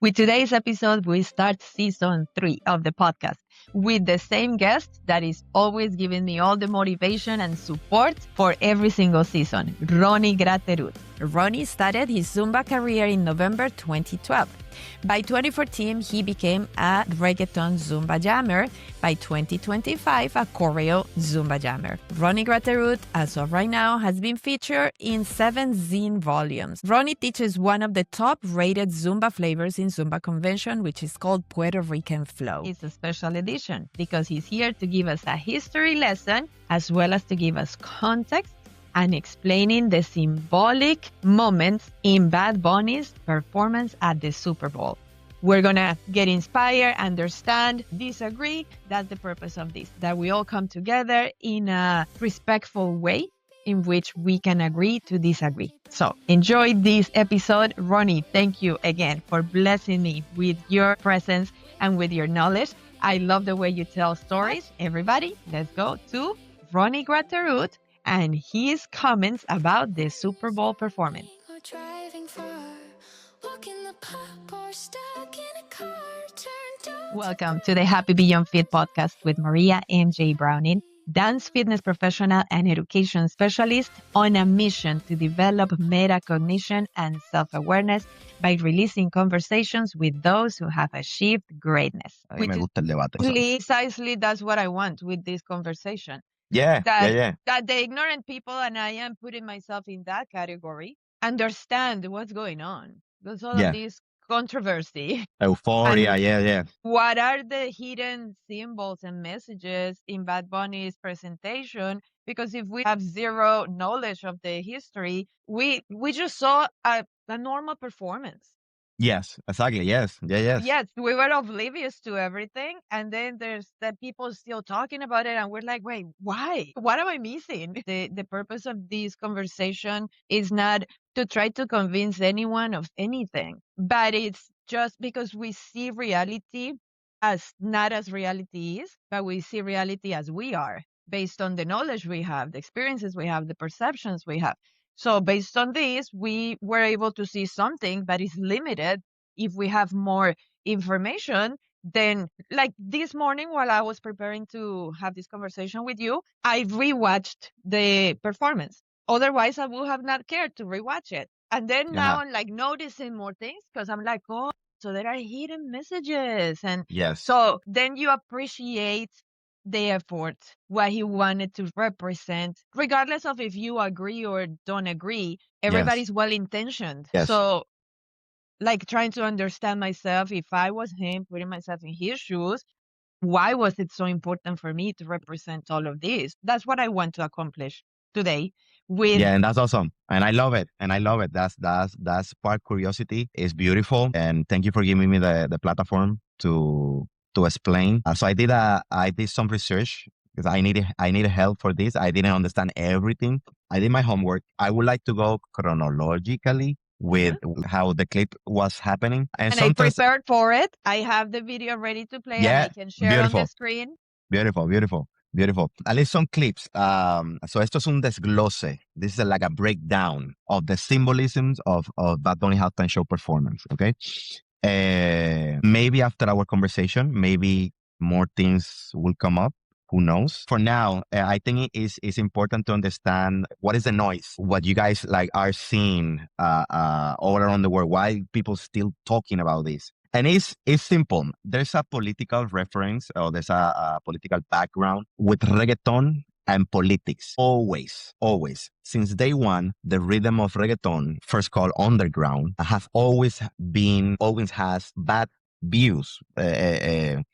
With today's episode, we start season 3 of the podcast with the same guest that is always giving me all the motivation and support for every single season, Rony Gratereaut. Rony started his Zumba career in November 2012. By 2014, he became a reggaeton Zumba jammer. By 2025, a choreo Zumba jammer. Rony Gratereaut, as of right now, has been featured in 7 zine volumes. Rony teaches one of the top-rated Zumba flavors in Zumba convention, which is called Puerto Rican flow. It's a special edition because he's here to give us a history lesson as well as to give us context and explaining the symbolic moments in Bad Bunny's performance at the Super Bowl. We're going to get inspired, understand, disagree. That's the purpose of this, that we all come together in a respectful way in which we can agree to disagree. So enjoy this episode. Rony, thank you again for blessing me with your presence and with your knowledge. I love the way you tell stories. Everybody, let's go to Rony Gratereaut and his comments about the Super Bowl performance. Welcome to the Happy Beyond Fit podcast with Maria MJ Browning, dance fitness professional and education specialist on a mission to develop metacognition and self-awareness by releasing conversations with those who have achieved greatness. Me gusta el debate. Precisely, that's what I want with this conversation. Yeah. That the ignorant people, and I am putting myself in that category, understand what's going on. There's all of this controversy. Euphoria, yeah. What are the hidden symbols and messages in Bad Bunny's presentation? Because if we have zero knowledge of the history, we just saw a normal performance. Yes, exactly. Yes. Yes, we were oblivious to everything. And then there's the people still talking about it. And we're like, wait, why? What am I missing? The purpose of this conversation is not to try to convince anyone of anything, but it's just because we see reality as not as reality is, but we see reality as we are based on the knowledge we have, the experiences we have, the perceptions we have. So based on this, we were able to see something, but it's limited. If we have more information, then like this morning while I was preparing to have this conversation with you, I rewatched the performance. Otherwise, I would have not cared to rewatch it. And then now I'm like noticing more things because I'm like, oh, so there are hidden messages. And so then you appreciate the effort, what he wanted to represent, regardless of if you agree or don't agree, everybody's well-intentioned. So like trying to understand myself, if I was him, putting myself in his shoes, why was it so important for me to represent all of this? That's what I want to accomplish today. And that's awesome. And I love it. That's part curiosity. It's beautiful. And thank you for giving me the platform to explain. So I did some research because I needed help for this. I didn't understand everything. I did my homework. I would like to go chronologically with how the clip was happening. And I prepared for it. I have the video ready to play and I can share on the screen. Beautiful. At least some clips. So esto es un desglose. This is like a breakdown of the symbolisms of Bad Bunny halftime show performance. Okay. Maybe after our conversation, maybe more things will come up. Who knows? For now, I think it's important to understand what is the noise, what you guys like are seeing all around the world. Why people still talking about this? And it's simple. There's a political reference or there's a political background with reggaeton and politics. Always. Since day one, the rhythm of reggaeton, first called underground, always has bad views. Like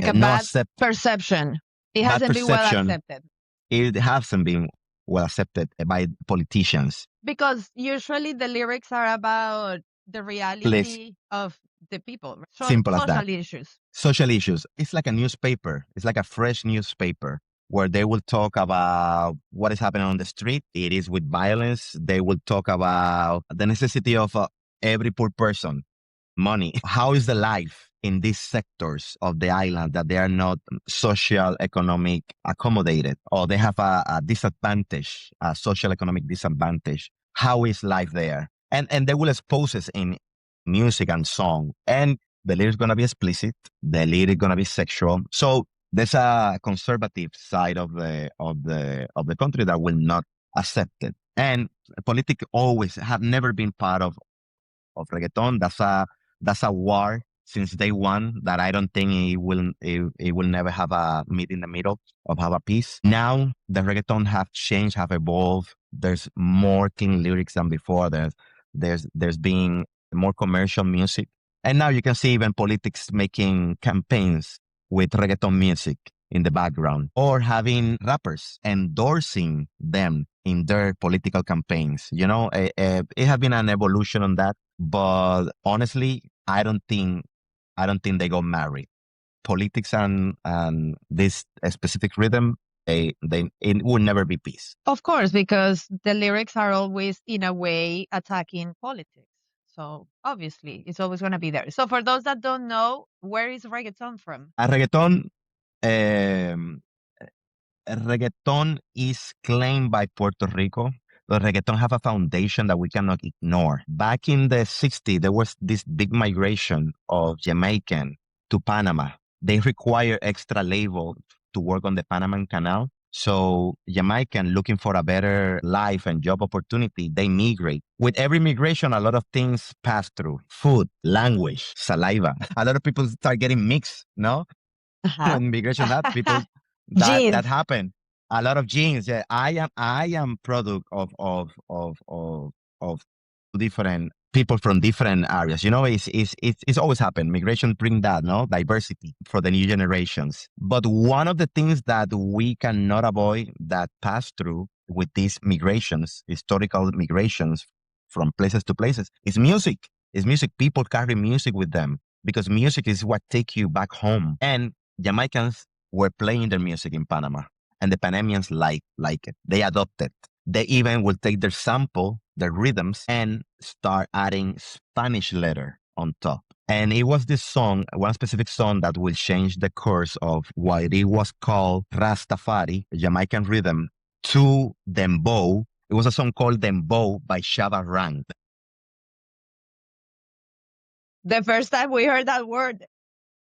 a bad perception. It hasn't been well accepted. It hasn't been well accepted by politicians. Because usually the lyrics are about the reality of the people. Simple as that. Social issues. It's like a newspaper. It's like a fresh newspaper where they will talk about what is happening on the street. It is with violence. They will talk about the necessity of every poor person, money. How is the life in these sectors of the island that they are not social economic accommodated or they have a disadvantage, a social economic disadvantage? How is life there? And they will expose us in music and song. And the lyrics gonna be explicit. The lyric gonna be sexual. So there's a conservative side of the country that will not accept it. And politics always have never been part of reggaeton. That's a war since day one that I don't think it will never have a meet in the middle of have a peace. Now the reggaeton have changed, have evolved. There's more clean lyrics than before. There's been more commercial music. And now you can see even politics making campaigns with reggaeton music in the background or having rappers endorsing them in their political campaigns. It has been an evolution on that. But honestly, I don't think they got married. Politics and this specific rhythm, it will never be peace. Of course, because the lyrics are always, in a way, attacking politics. So obviously, it's always going to be there. So for those that don't know, where is reggaeton from? A reggaeton is claimed by Puerto Rico. The reggaeton have a foundation that we cannot ignore. Back in the 60s, there was this big migration of Jamaican to Panama. They require extra labor to work on the Panama Canal. So Jamaican looking for a better life and job opportunity, they migrate. With every migration, a lot of things pass through. Food, language, saliva. A lot of people start getting mixed, no? Uh-huh. When migration happens, people that Jeans. happen. A lot of genes. Yeah, I am product of different people from different areas. It's always happened. Migration bring that, no, diversity for the new generations. But one of the things that we cannot avoid that pass through with these migrations, historical migrations from places to places, is music. Is music. People carry music with them because music is what take you back home. And Jamaicans were playing their music in Panama, and the Panamanians like it. They adopt it. They even will take their sample, their rhythms, and start adding Spanish letter on top. And it was this song, one specific song, that will change the course of what it was called Rastafari, Jamaican rhythm, to Dembow. It was a song called Dembow by Shabba Rank. The first time we heard that word.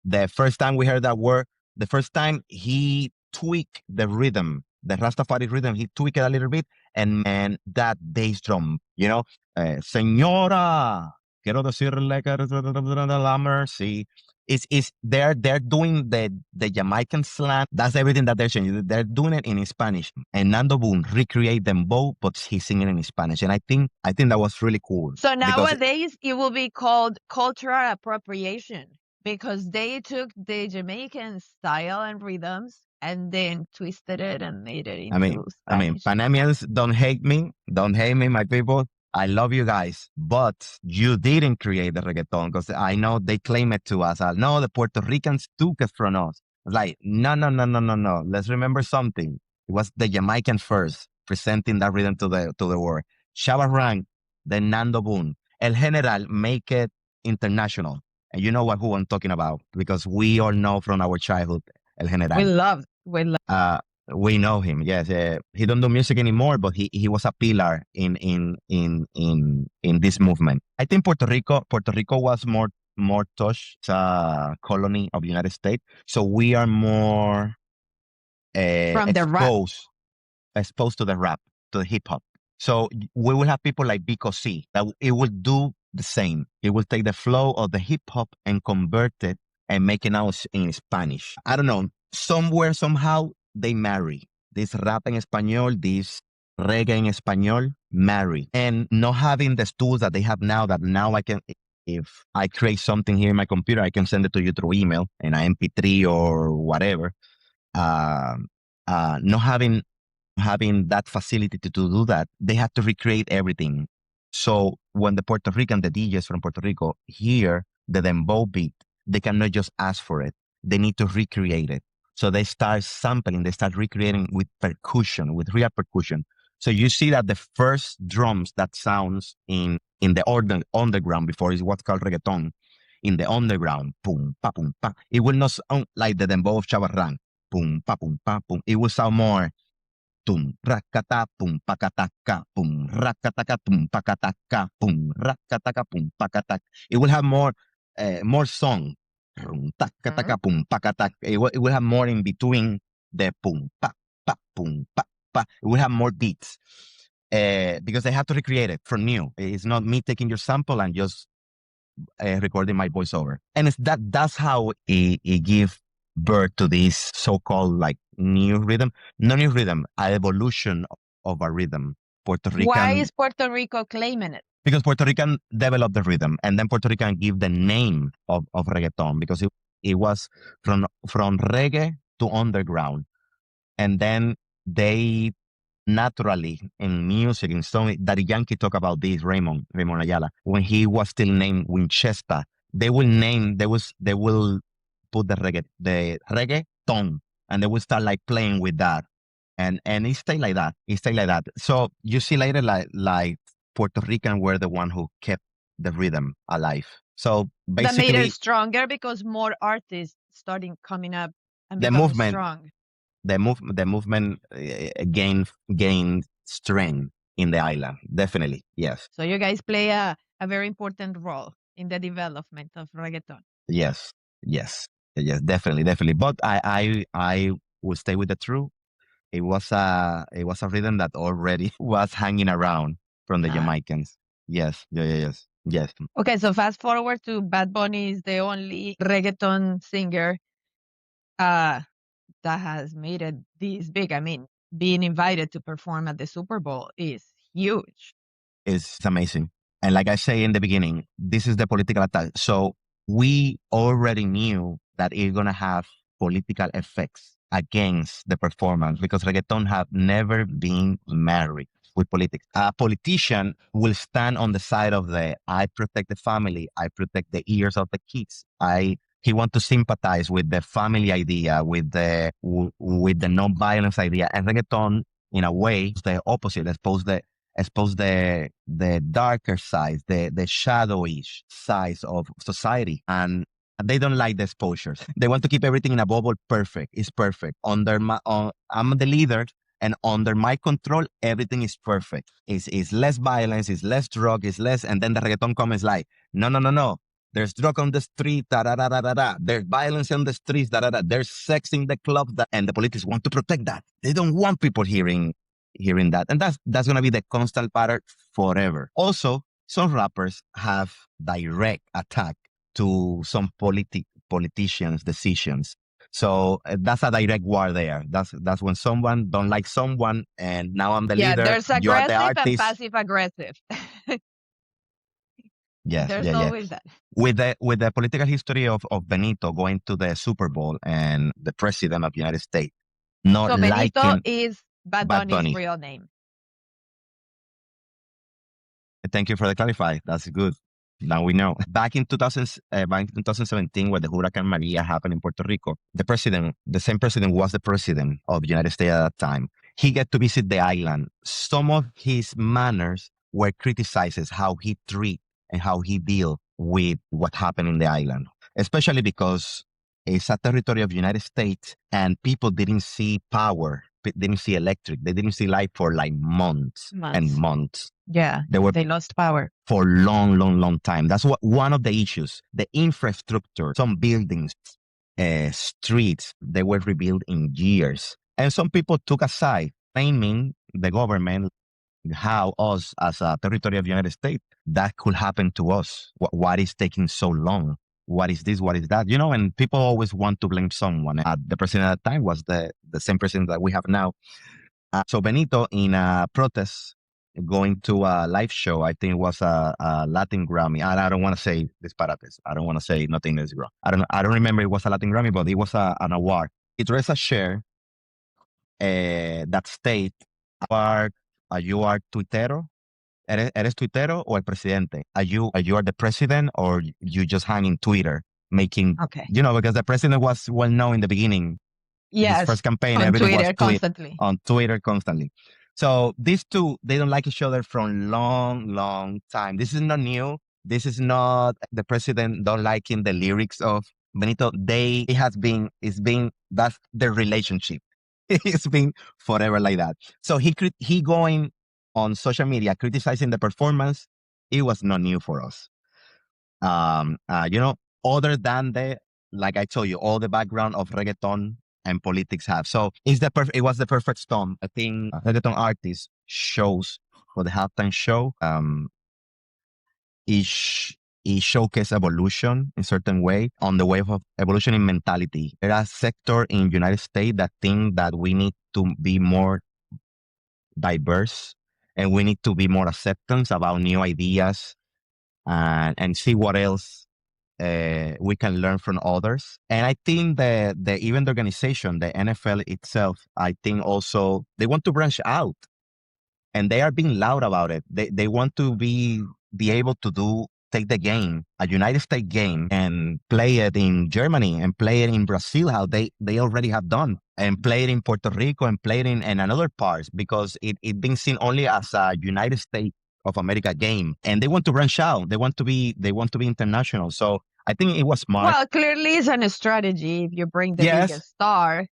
The first time we heard that word, the first time he tweaked the rhythm, the Rastafari rhythm, he tweaked it a little bit, and man, that bass drum, Señora, quiero decirle que la mercy. They're doing the Jamaican slang. That's everything that they're changing. They're doing it in Spanish. And Nando Boone recreate them both, but he's singing in Spanish. And I think that was really cool. So nowadays it will be called cultural appropriation because they took the Jamaican style and rhythms and then twisted it and made it into Spanish. Panamanians, don't hate me, my people. I love you guys, but you didn't create the reggaeton because I know they claim it to us. I know the Puerto Ricans took it from us. It's like, no. Let's remember something. It was the Jamaican first presenting that rhythm to the world. Shabba Rank, then Nando Boone. El General make it international. And you know who I'm talking about because we all know from our childhood, El General. We know him. Yes, he don't do music anymore, but he was a pillar in this movement. I think Puerto Rico was more touched. It's a colony of the United States, so we are more exposed to the rap, to the hip hop. So we will have people like Vico C that it will do the same. It will take the flow of the hip hop and convert it and make it out in Spanish. I don't know. Somewhere, somehow, they marry. This rap en español, this reggae en español, marry. And not having the tools that they have now, that now I can, if I create something here in my computer, I can send it to you through email in an MP3 or whatever. Not having that facility to do that, they have to recreate everything. So when the Puerto Rican, the DJs from Puerto Rico hear the dembow beat, they cannot just ask for it. They need to recreate it. So they start sampling, they start recreating with percussion, with real percussion. So you see that the first drums that sounds in the underground before is what's called reggaeton. In the underground, boom, pa, boom, pa. It will not sound like the dembow of Chavarran. Boom, pa, boom, pa, boom. It will sound more tum, rakata, pum, pakataka, pum, rakataka, pum, pakataka, pum, rakataka, pum, pakatak. It will have more song. Rum, takataka, pum, pakatak. It will have more in between the pum, pa, pa, pum, pa, pa. It will have more beats. Because they have to recreate it from new. It's not me taking your sample and just recording my voiceover. And that's how it give birth to this so-called like new rhythm, not new rhythm, an evolution of a rhythm. Puerto Why Rican, is Puerto Rico claiming it? because Puerto Rican developed the rhythm, and then Puerto Rican give the name of reggaeton because it was from reggae to underground, and then they naturally in music, in song, that Yankee talk about this, Raymond Ayala, when he was still named Winchester, they will put the reggaeton, and they will start like playing with that. And it stay like that. It stay like that. So you see later like Puerto Rican were the one who kept the rhythm alive. So That made her basically stronger because more artists starting coming up and the becoming movement strong. the movement gained strength in the island. Definitely, yes, So you guys play a very important role in the development of reggaeton. yes, yes, yes, definitely. But I will stay with the truth. It was a rhythm that already was hanging around from the Ah. Jamaicans. Yes, yes. Okay, so fast forward to Bad Bunny is the only reggaeton singer uh, that has made it this big. I mean, being invited to perform at the Super Bowl is huge. It's amazing. And like I say in the beginning, this is the political attack. So we already knew that it's going to have political effects against the performance because reggaeton have never been married with politics. A politician will stand on the side of I protect the family, I protect the ears of the kids. He want to sympathize with the family idea, with the non-violence idea, and reggaeton in a way is the opposite. Expose the darker sides, the shadowy sides of society, and they don't like the exposures. They want to keep everything in a bubble. Perfect, it's perfect. I'm the leader, and under my control, everything is perfect. It's less violence, it's less drug, it's less. And then the reggaeton comments like, no. There's drug on the street, da da da da da da. There's violence on the streets, da da da. There's sex in the club, and the police want to protect that. They don't want people hearing that. And that's going to be the constant pattern forever. Also, some rappers have direct attack to some politicians' decisions. So that's a direct war there. That's when someone don't like someone, and now I'm the Yeah, leader. there's You are the aggressive and artist. passive aggressive. Yes, There's yeah. always that. With the political history of Benito going to the Super Bowl and the president of the United States not So Benito liking is Bad Bad Bunny's Bunny. real name. Thank you for the clarify. That's good. Now we know. Back in 2017, when the Hurricane Maria happened in Puerto Rico, the same president was the president of the United States at that time. He get to visit the island. Some of his manners were criticized how he treat and how he deal with what happened in the island, especially because it's a territory of the United States and people didn't see power, didn't see electric, they didn't see light for like months and months. Yeah, they lost power For long time. That's one of the issues. The infrastructure, some buildings, streets, they were rebuilt in years. And some people took a side, blaming the government, how us as a territory of the United States, that could happen to us. What is taking so long? What is this? What is that? And people always want to blame someone. The president at the time was the same president that we have now. So Benito, in a protest, going to a live show, I think it was a Latin Grammy. I don't want to say disparates. I don't want to say nothing is wrong. I don't remember it was a Latin Grammy, but it was an award. It was a share that state, you are tuitero? ¿Eres tuitero o el presidente? Are you the president or you just hang in Twitter making, Okay. Because the president was well known in the beginning. Yes. His first campaign, on everything Twitter was constantly. on Twitter constantly. So these two, they don't like each other from long time. This is not new. This is not the president don't liking the lyrics of Benito. That's their relationship. It's been forever like that. So he going on social media criticizing the performance. It was not new for us. You know, other than the, like I told you, all the background of reggaeton and politics have. So it was the perfect storm. I think reggaeton artists shows for the halftime show. It showcase evolution in certain way on the wave of evolution in mentality. There are sector in United States that think that we need to be more diverse and we need to be more acceptance about new ideas and see what else we can learn from others. And I think the even the organization, the NFL itself, I think also they want to branch out and they are being loud about it. They want to be able to take the game, a United States game, and play it in Germany and play it in Brazil, how they already have done, and play it in Puerto Rico and play it in another parts because it being seen only as a United States of America game. And they want to branch out. They want to be international. So I think it was smart. Well, clearly it's a strategy. If you bring the Yes, biggest star, it's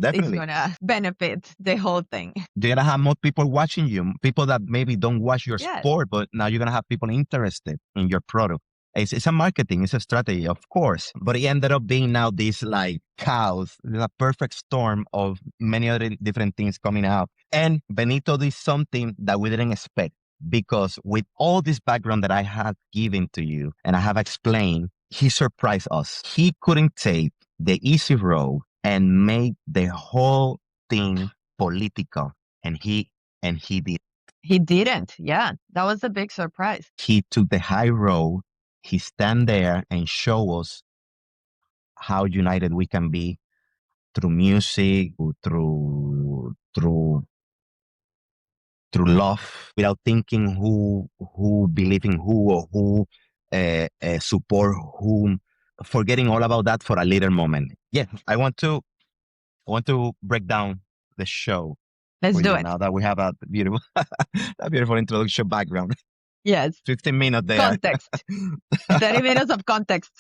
definitely. going to benefit the whole thing. You're going to have more people watching you, people that maybe don't watch your Yes. sport, but now you're going to have people interested in your product. It's a marketing, it's a strategy, of course, but it ended up being now this like chaos, a perfect storm of many other different things coming out. And Benito did something that we didn't expect because with all this background that I have given to you and I have explained, he surprised us. He couldn't take the easy road and make the whole thing political, and he did. He didn't. Yeah, that was a big surprise. He took the high road. He stand there and show us how united we can be through music, through love, without thinking who believe in who or who support whom, forgetting all about that for a little moment. Yeah, I want to break down the show. Let's do it. Now that we have a beautiful, introduction background. Yes. 15 minutes there. Context. 30 minutes of context.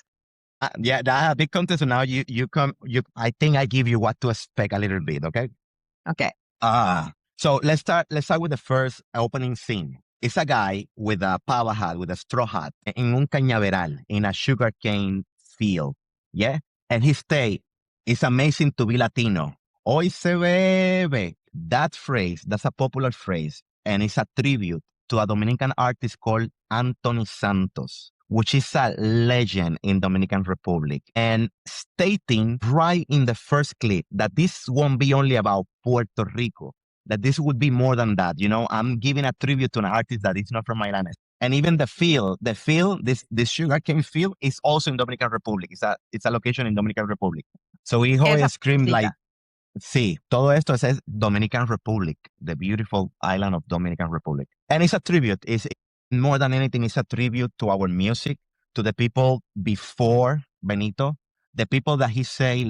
Yeah, that a big context. So now you come. I think I give you what to expect a little bit. Okay. Okay. So let's start with the first opening scene. It's a guy with a pava hat, with a straw hat, in un cañaveral, in a sugarcane field. Yeah. And he say, "It's amazing to be Latino. Hoy se bebe." That phrase, that's a popular phrase, and it's a tribute to a Dominican artist called Anthony Santos, which is a legend in Dominican Republic, and stating right in the first clip that this won't be only about Puerto Rico, that this would be more than that. You know, I'm giving a tribute to an artist that is not from Milan. And even the field, this sugarcane field is also in Dominican Republic. It's a location in Dominican Republic. So he always screamed like, sí, todo esto es Dominican Republic, the beautiful island of Dominican Republic. And it's a tribute. It's more than anything, it's a tribute to our music, to the people before Benito, the people that he say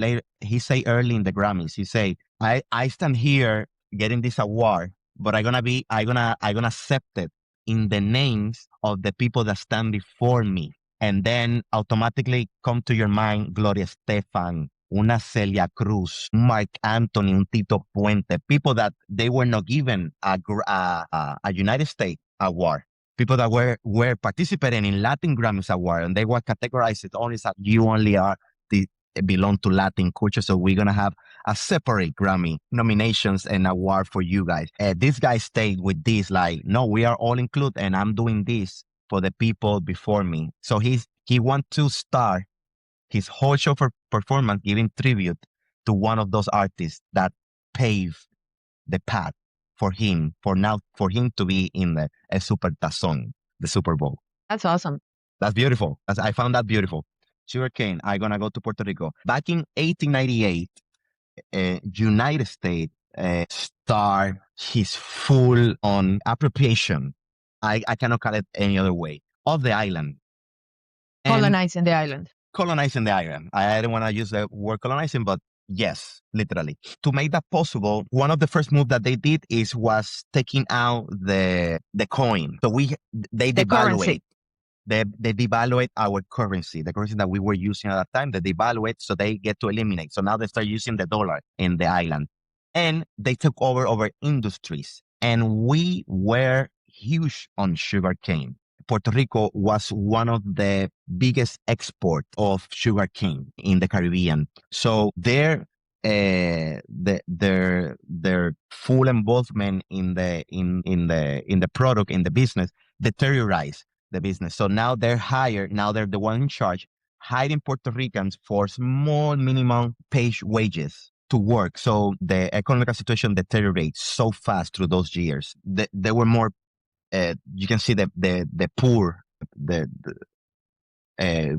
early in the Grammys. He say, I stand here getting this award, but I'm gonna accept it in the names of the people that stand before me. And then automatically come to your mind Gloria Estefan, una Celia Cruz, un Mark Anthony, un Tito Puente, people that they were not given a United States award, people that were participating in Latin Grammys award, and they were categorized only as you only are belong to Latin culture, so we're gonna have a separate Grammy nominations and award for you guys. This guy stayed with this, like, no, we are all included, and I'm doing this for the people before me. So he want to start his whole show for performance giving tribute to one of those artists that paved the path for him to be in the Super Tazón, the Super Bowl. That's awesome. That's beautiful. I found that beautiful. Sugarcane, I'm going to go to Puerto Rico. Back in 1898, United States start his full-on appropriation, I cannot call it any other way, of the island. Colonizing the island. Colonizing the island. I don't want to use the word colonizing, but yes, literally. To make that possible, one of the first moves that they did was taking out the coin. So they devaluate. They devaluate our currency, the currency that we were using at that time. They devaluate, so they get to eliminate. So now they start using the dollar in the island. and they took over industries, and we were huge on sugarcane. Puerto Rico was one of the biggest export of sugarcane in the Caribbean. So their full involvement in the product, in the business, deteriorized the business. So now they're the one in charge, hiring Puerto Ricans for small minimum page wages to work. So the economic situation deteriorates so fast through those years. There were more. You can see the poor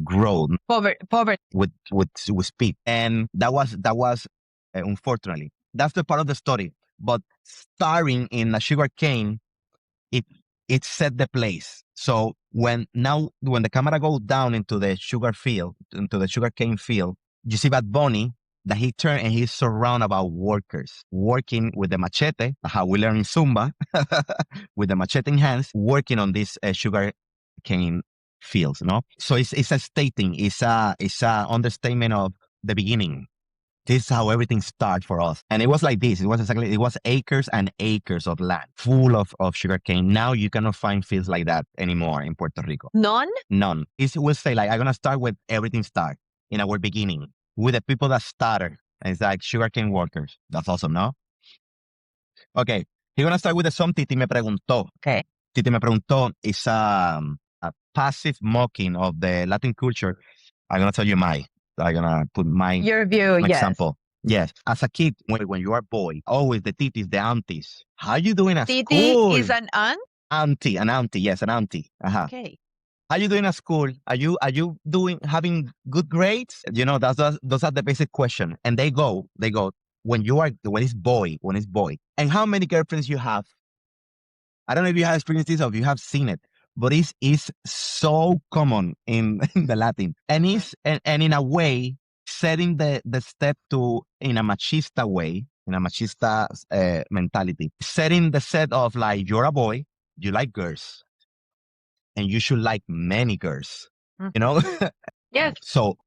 growth Poverty. with speed, and that was unfortunately, that's the part of the story. But starring in a sugar cane, it it set the place. So when the camera goes down into the sugar cane field, you see Bad Bunny that he turned and he's surrounded about workers working with the machete, how we learn in Zumba, with the machete in hands, working on this sugar cane fields. No, so it's a stating, it's a understatement of the beginning. This is how everything started for us. And it was like this. It was acres and acres of land full of sugarcane. Now you cannot find fields like that anymore in Puerto Rico. None? None. We'll say like, I'm going to start with everything start in our beginning with the people that started. And it's like sugarcane workers. That's awesome, no? Okay. We're going to start with the song Titi Me Preguntó. Okay. Titi Me Preguntó is a passive mocking of the Latin culture. I'm going to tell you I'm gonna put your view. example. Yes. As a kid, when you are a boy, always the titis, the aunties. How you doing at Titi school? is an aunt? An auntie, yes, an auntie. Uh-huh. Okay. How you doing at school? Are you having good grades? Those are the basic question. And they go, when it's boy. And how many girlfriends you have? I don't know if you have experienced this or if you have seen it, but it's so common in the Latin. And and in a way, setting the step in a machista way, in a machista mentality, setting the set of like, you're a boy, you like girls, and you should like many girls, you know? Yes. So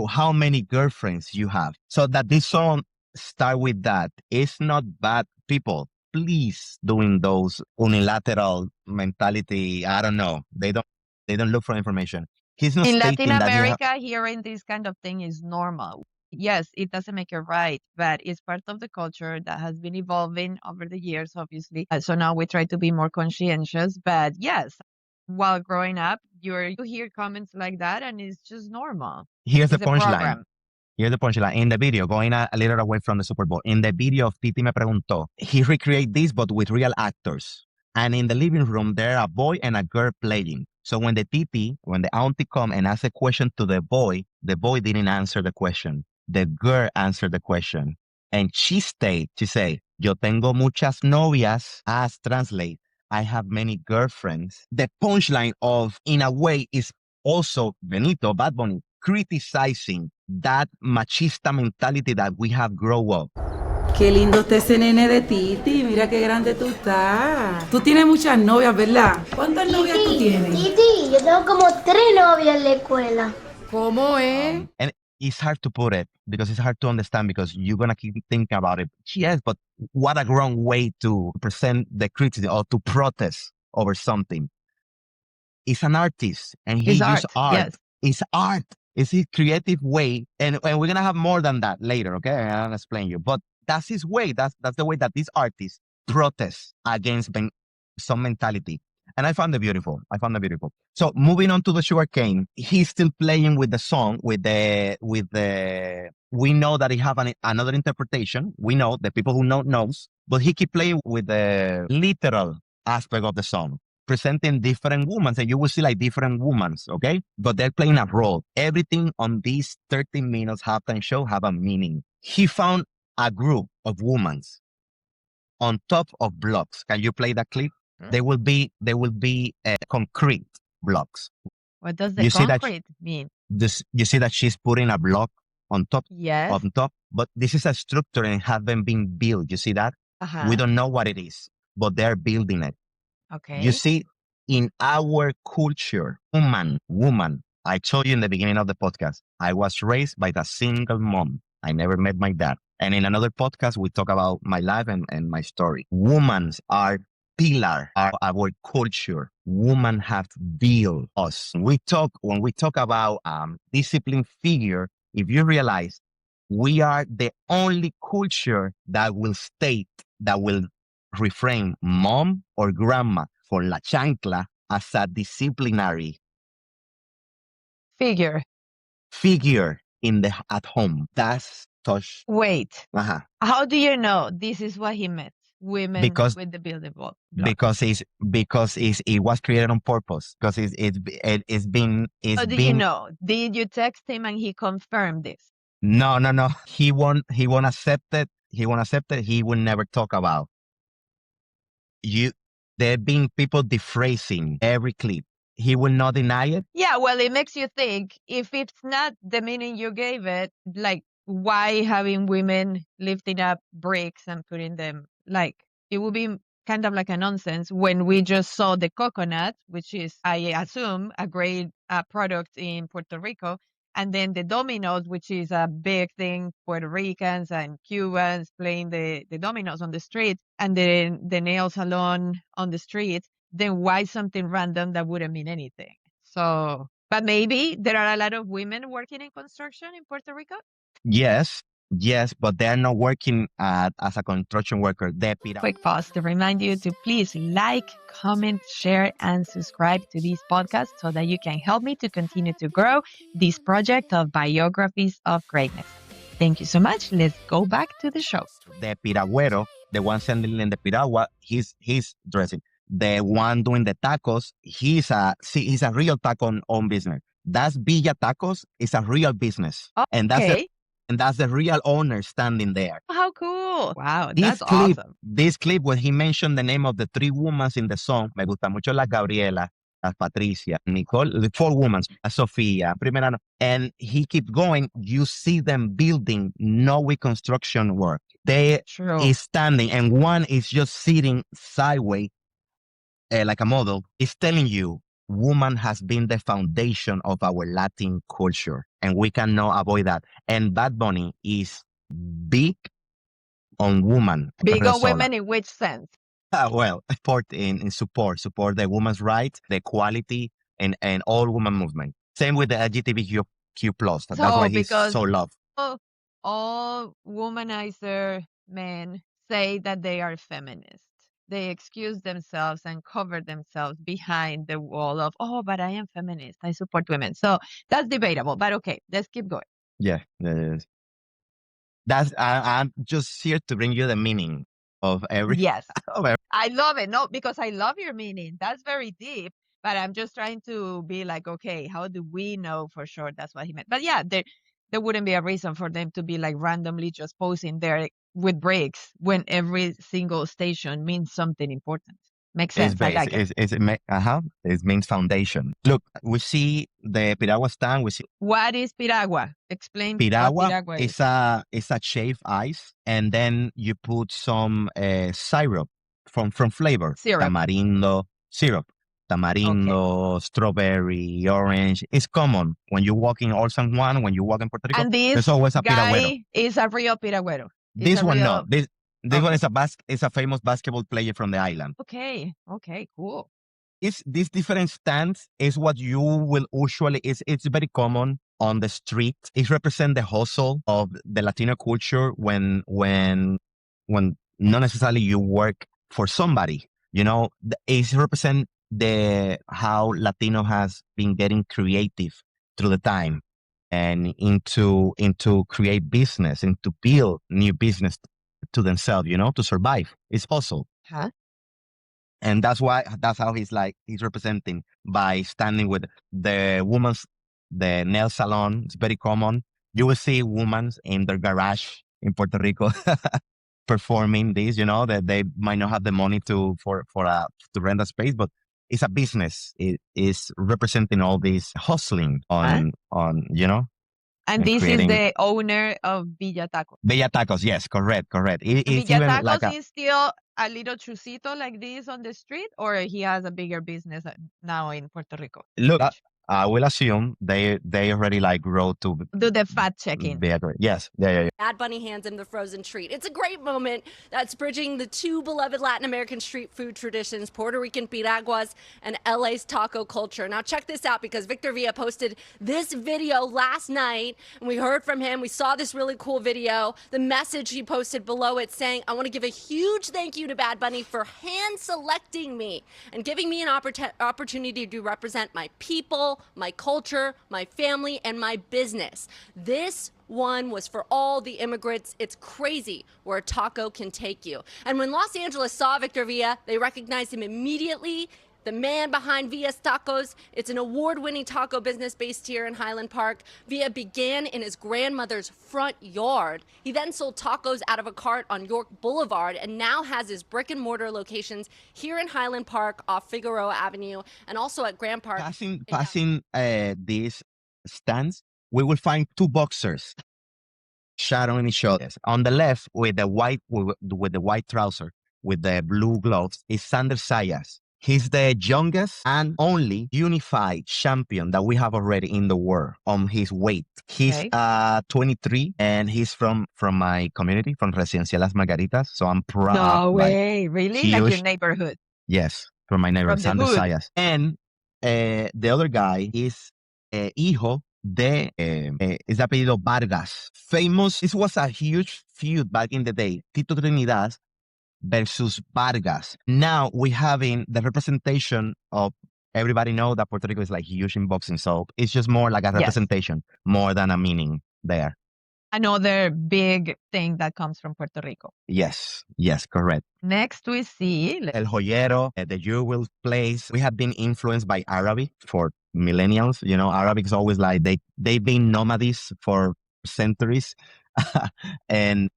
how many girlfriends you have? So that this song start with that. It's not bad, people. Please doing those unilateral mentality. I don't know. They don't look for information. He's not In stating Latin that America, hearing this kind of thing is normal. Yes, it doesn't make it right, but it's part of the culture that has been evolving over the years, obviously. So now we try to be more conscientious. But yes, while growing up, you hear comments like that, and it's just normal. Here's the It's a punchline. program. Here's the punchline. In the video, going a little away from the Super Bowl, in the video of Titi Me Preguntó, he recreate this, but with real actors. And in the living room, there are a boy and a girl playing. So when the auntie come and ask a question to the boy didn't answer the question. The girl answered the question. And she said, yo tengo muchas novias, as translate, I have many girlfriends. The punchline of, in a way, is also Benito, Bad Bunny, criticizing that machista mentality that we have grown up. Qué lindo está ese nene de Titi, mira qué grande tú estás. Tú tienes muchas novias, ¿verdad? ¿Cuántas novias tú tienes? Titi, yo tengo como 3 novias en la escuela. ¿Cómo es? And it's hard to put it because it's hard to understand because you're going to keep thinking about it. Yes, but what a wrong way to present the criticism or to protest over something. He's an artist and he uses art. Yes. It's art. It's his creative way. And we're going to have more than that later, okay? I'll explain you. But that's his way. That's the way that these artists protest against some mentality. And I found it beautiful. So moving on to the sugarcane, he's still playing with the song, we know that he have another interpretation. We know, the people who know knows, but he keep playing with the literal aspect of the song, presenting different women, and you will see like different women, okay? But they're playing a role. Everything on these 30 minutes halftime show have a meaning. He found a group of women on top of blocks. Can you play that clip? They will be concrete blocks. What does the concrete mean? You see that she's putting a block on top. Yes. On top, but this is a structure and haven't been built. You see that? Uh-huh. We don't know what it is, but they're building it. Okay. You see, in our culture, woman, I told you in the beginning of the podcast, I was raised by the single mom. I never met my dad. And in another podcast, we talk about my life and my story. Women are pillar of our culture. Women have built us. When we talk about discipline figure, if you realize we are the only culture that will state, that will reframe mom or grandma for la chancla as a disciplinary Figure. figure at home. That's touch. Wait, Uh-huh. how do you know this is what he meant? Women Because with the building block. it was created on purpose. Because How do you know? Did you text him and he confirmed this? No. He won't accept it. He won't accept it. He will never talk about you. There been people defracing every clip. He will not deny it. Yeah, well, it makes you think, if it's not the meaning you gave it, like, why having women lifting up bricks and putting them, like, it would be kind of like a nonsense when we just saw the coconut, which is, I assume, a great product in Puerto Rico, and then the dominoes, which is a big thing, Puerto Ricans and Cubans playing the dominoes on the street, and then the nail salon on the street. Then why something random that wouldn't mean anything? So, but maybe there are a lot of women working in construction in Puerto Rico. Yes, but they're not working as a construction worker. Quick pause to remind you to please like, comment, share, and subscribe to this podcast so that you can help me to continue to grow this project of biographies of greatness. Thank you so much. Let's go back to the show. The piragüero, the one selling the piragua, he's dressing. The one doing the tacos, he's a real taco own business. That's Villa Tacos. It's a real business. Okay. And that's the real owner standing there. How cool. Wow, that's awesome. This clip when he mentioned the name of the 3 women in the song, me gusta mucho la Gabriela, la Patricia, Nicole, the 4 women, Sofia, Primera, and he keeps going. You see them building, no with construction work. They is standing and one is just sitting sideways like a model. Is telling you woman has been the foundation of our Latin culture, and we cannot avoid that. And Bad Bunny is big on woman. Big on women in which sense? Well, support the women's rights, the equality, and all women movement. Same with the LGBTQ plus. That's why he's so loved. All womanizer men say that they are feminists. They excuse themselves and cover themselves behind the wall of, oh, but I am feminist. I support women. So that's debatable. But okay, let's keep going. Yeah, that is. I'm just here to bring you the meaning of every. Yes. I love it. No, because I love your meaning. That's very deep. But I'm just trying to be like, okay, how do we know for sure that's what he meant? But yeah, there wouldn't be a reason for them to be like randomly just posing there with breaks when every single station means something important. Makes sense. I like it. It means foundation. Look, we see the piragua stand. We see what is piragua? Explain. Piragua is a shaved ice, and then you put some syrup from flavor. Syrup. Tamarindo syrup. Tamarindo, strawberry, orange. It's common when you walk in Old San Juan, when you walk in Puerto Rico. And this there's always a piragüero. Is a real piragüero. This one, no. This one is a famous basketball player from the island. Okay, cool. This different stance is what you will usually, it's very common on the street. It represents the hustle of the Latino culture when not necessarily you work for somebody, it represents how Latino has been getting creative through the time. And into create business and to build new business to themselves, to survive. It's hustle. Huh? And that's how he's representing by standing with the nail salon. It's very common. You will see women in their garage in Puerto Rico performing this, that they might not have the money to rent a space, but it's a business. It is representing all this hustling on. And this is the owner of Villa Tacos. Villa Tacos, yes, correct. Villa Tacos is still a little chusito like this on the street, or he has a bigger business now in Puerto Rico? Look, I will assume they already like wrote to Do the fact checking. be accurate. Yes. Yeah. Bad Bunny hands him the frozen treat. It's a great moment that's bridging the two beloved Latin American street food traditions, Puerto Rican piraguas and LA's taco culture. Now check this out, because Victor Villa posted this video last night and we heard from him. We saw this really cool video. The message he posted below it saying, I want to give a huge thank you to Bad Bunny for hand selecting me and giving me an opportunity to represent my people, my culture, my family, and my business. This one was for all the immigrants. It's crazy where a taco can take you. And when Los Angeles saw Victor Villa, they recognized him immediately. The man behind Villa's Tacos. It's an award-winning taco business based here in Highland Park. Villa began in his grandmother's front yard. He then sold tacos out of a cart on York Boulevard and now has his brick and mortar locations here in Highland Park off Figueroa Avenue and also at Grand Park. Passing these stands, we will find two boxers shadowing each other. On the left, with the white trouser, with the blue gloves, is Sander Sayas. He's the youngest and only unified champion that we have already in the world on his weight. He's 23 and he's from my community, from Residencial Las Margaritas. So I'm proud. No way, really? huge- Like your neighborhood. Yes, from my neighbor, From the Sander hood. Sayas. And the other guy is hijo de, es de apellido Vargas. Famous, this was a huge feud back in the day. Tito Trinidad versus Vargas. Now we having the representation of, everybody know that Puerto Rico is like huge in boxing. So it's just more like a Yes. representation more than a meaning there. Another big thing that comes from Puerto Rico. Yes, correct. Next we see El Joyero, the jewel place. We have been influenced by Arabic for millennials. You know, Arabic is always like they've been nomadies for centuries, and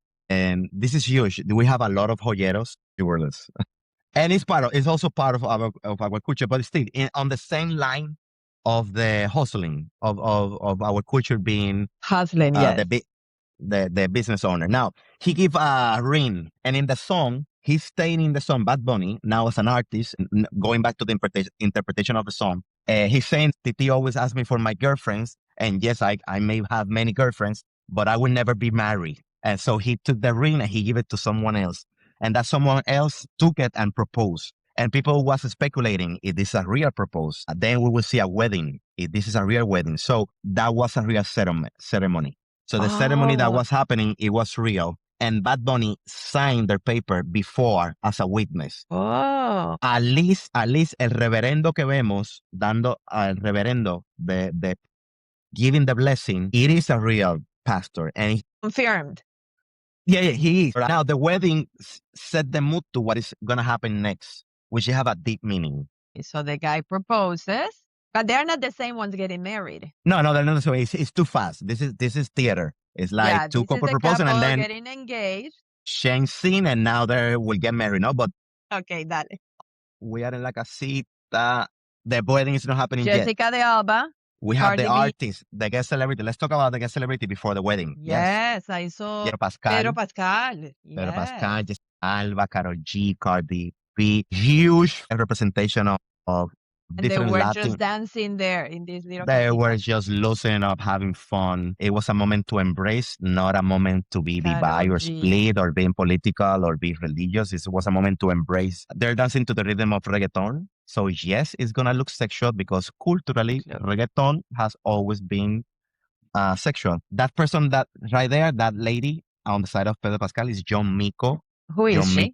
this is huge. We have a lot of joyeros, jewelers, and it's also part of our culture. But still, on the same line of the hustling of our culture being hustling, yes. the business owner. Now, he give a ring, and in the song, he's staying in the song, Bad Bunny, now as an artist, going back to the interpretation of the song, he's saying, Titi always asks me for my girlfriends, and yes, I may have many girlfriends, but I will never be married. And so he took the ring and he gave it to someone else, and that someone else took it and proposed. And people was speculating if this is a real proposal. Then we will see a wedding, if this is a real wedding. So that was a real ceremony. So the ceremony that was happening, it was real. And Bad Bunny signed their paper before as a witness. Oh. At least el reverendo que vemos, dando al reverendo the giving the blessing, it is a real pastor. And Confirmed. yeah, he is. Now the wedding set the mood to what is going to happen next, which have a deep meaning. So the guy proposes, but they're not the same ones getting married. No, they're not. So it's too fast. This is theater. It's like two couple this is the proposing and couple then getting engaged. change scene, and now they will get married. No, but Okay, dale. we are in like a cita. The wedding is not happening yet. Jessica de Alba. We have Cardi the B. artist, the guest celebrity. Let's talk about the guest celebrity before the wedding. Yes, I saw Pedro Pascal. Pedro Pascal. Pedro Yes. Pascal, Jessica Alba, Karol G, Cardi B. Huge representation of And they different were Latin. just dancing there in this little They casita. were just loosening up, having fun. It was a moment to embrace, not a moment to be Karol divided or G. split or being political or be religious. It was a moment to embrace. They're dancing to the rhythm of reggaeton. So yes, it's going to look sexual because culturally, reggaeton has always been sexual. That person that right there, that lady on the side of Pedro Pascal is John Mico. Who is she?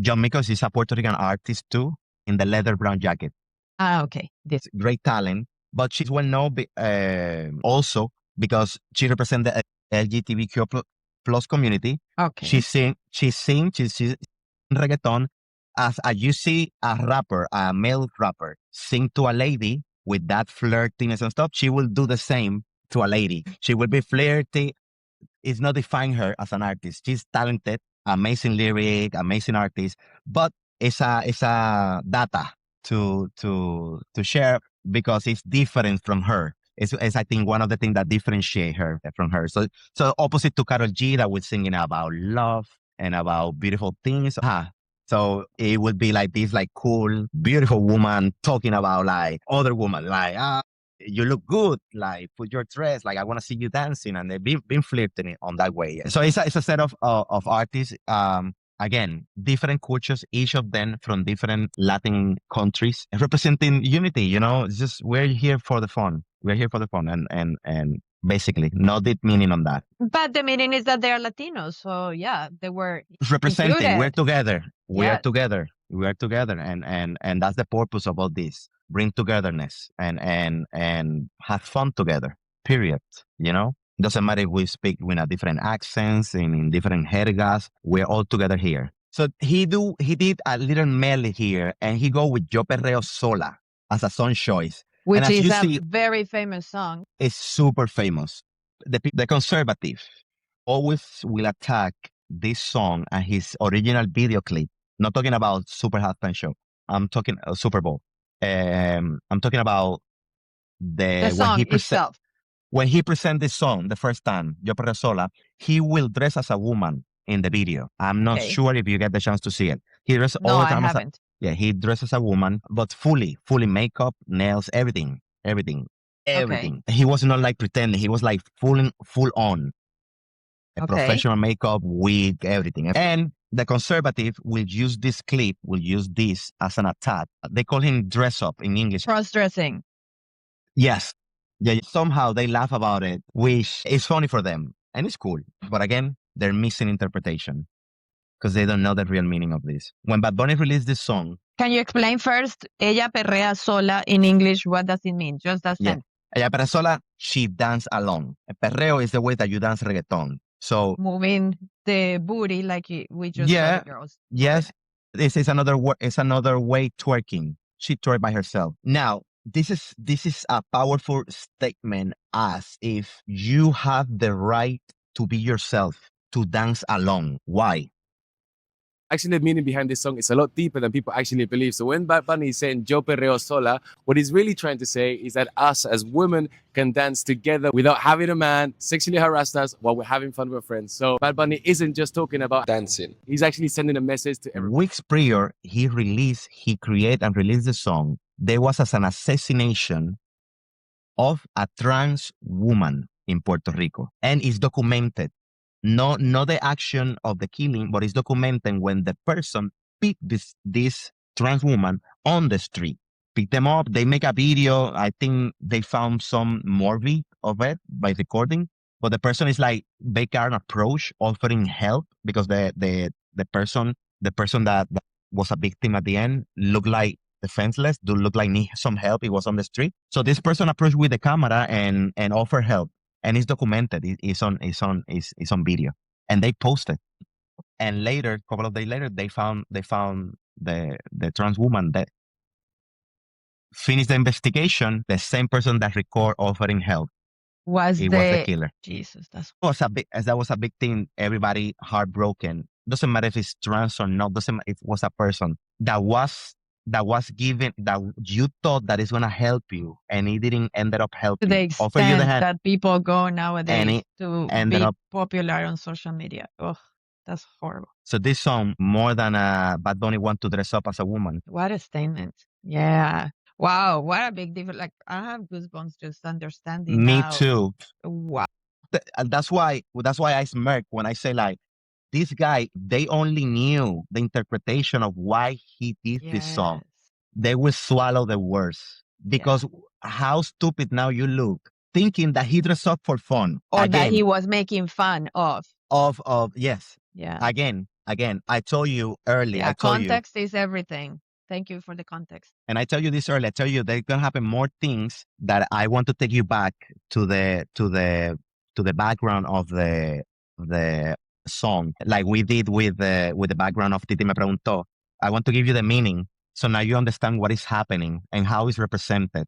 John Mico is a Puerto Rican artist too, in the leather brown jacket. Okay. This. Great talent, but she's well known also because she represents the LGBTQ plus community. Okay. She sings reggaeton as you see a rapper, a male rapper, sing to a lady with that flirtiness and stuff. She will do the same to a lady. She will be flirty. It's not define her as an artist. She's talented, amazing lyric, amazing artist, but it's a data to share because it's different from her. It's I think one of the things that differentiate her from her. So opposite to Karol G that was singing about love and about beautiful things. So it would be like this like cool, beautiful woman talking about like other woman, like you look good, like put your dress, like I want to see you dancing, and they've been flirting it on that way. So it's a set of artists. Again, different cultures, each of them from different Latin countries, representing unity. It's just we're here for the fun. We're here for the fun, and basically, no deep meaning on that. But the meaning is that they are Latinos. So yeah, they were Representing, we're included. together. We are Yes. together. We are together, and that's the purpose of all this: bring togetherness and have fun together. Period. Doesn't matter if we speak with a different accents and in different jergas. We're all together here. So he did a little medley here, and he go with Yo Perreo Sola as a song choice. Which as is you a see, very famous song. it's super famous. The conservative always will attack this song and his original video clip. Not talking about Super Halftime Show. I'm talking Super Bowl. I'm talking about The song itself. when he present this song the first time, Yo Perreo Sola, he will dress as a woman in the video. I'm not Okay. sure if you get the chance to see it. He dresses No, all the I time haven't. he dresses as a woman, but fully makeup, nails, everything. He was not like pretending. He was like full on. A Okay. professional makeup, wig, everything. And the conservative will use this clip, will use this as an attack. They call him dress up in English. Cross-dressing. Yes. Yeah. Somehow they laugh about it, which is funny for them. And it's cool. But again, they're missing interpretation because they don't know the real meaning of this. When Bad Bunny released this song. Can you explain first, ella perrea sola in English? What does it mean? Just that sentence. Ella perrea sola, she dance alone. Perreo is the way that you dance reggaeton. So moving the booty like we just saw the girls. Yes. Okay. This is another way twerking. She twerked by herself. Now, this is a powerful statement as if you have the right to be yourself, to dance alone. Why? Actually, the meaning behind this song is a lot deeper than people actually believe. So when Bad Bunny is saying Yo Perreo Sola, what he's really trying to say is that us as women can dance together without having a man sexually harass us while we're having fun with friends. So Bad Bunny isn't just talking about dancing. He's actually sending a message to everyone. Weeks prior, he created and released the song. There was an assassination of a trans woman in Puerto Rico, and it's documented. Not the action of the killing, but it's documenting when the person picked this trans woman on the street, pick them up. They make a video. I think they found some movie of it by recording, but the person is like they can approach offering help because the person that was a victim at the end looked like defenseless, do look like need some help. He was on the street, so this person approached with the camera and offered help. And it's documented. It's on video, and they posted. And later, a couple of days later, they found the trans woman that finished the investigation. The same person that record offering help was was the killer. Jesus, that was a big thing. Everybody heartbroken. Doesn't matter if it's trans or not. It was a person that was given, that you thought that is going to help you, and it didn't ended up helping. to the extent Offer you the hand, that people go nowadays and it to ended be up popular on social media. Oh, that's horrible. So this song, more than Bad Bunny want to dress up as a woman. What a statement. Yeah. Wow. What a big difference. Like, I have goosebumps just understanding Me now. too. Wow. And that's why I smirk when I say like, this guy, they only knew the interpretation of why he did this song. Yes. They will swallow the words because how stupid now you look thinking that he dressed up for fun. Or that Again, he was making fun of. Yes. Yeah. Again, I told you earlier. Yeah, I told you, context is everything. Thank you for the context. and I tell you this earlier. I tell you there's gonna happen more things that I want to take you back to the background of the song, like we did with the background of Titi Me Preguntó. I want to give you the meaning, so now you understand what is happening and how it's represented.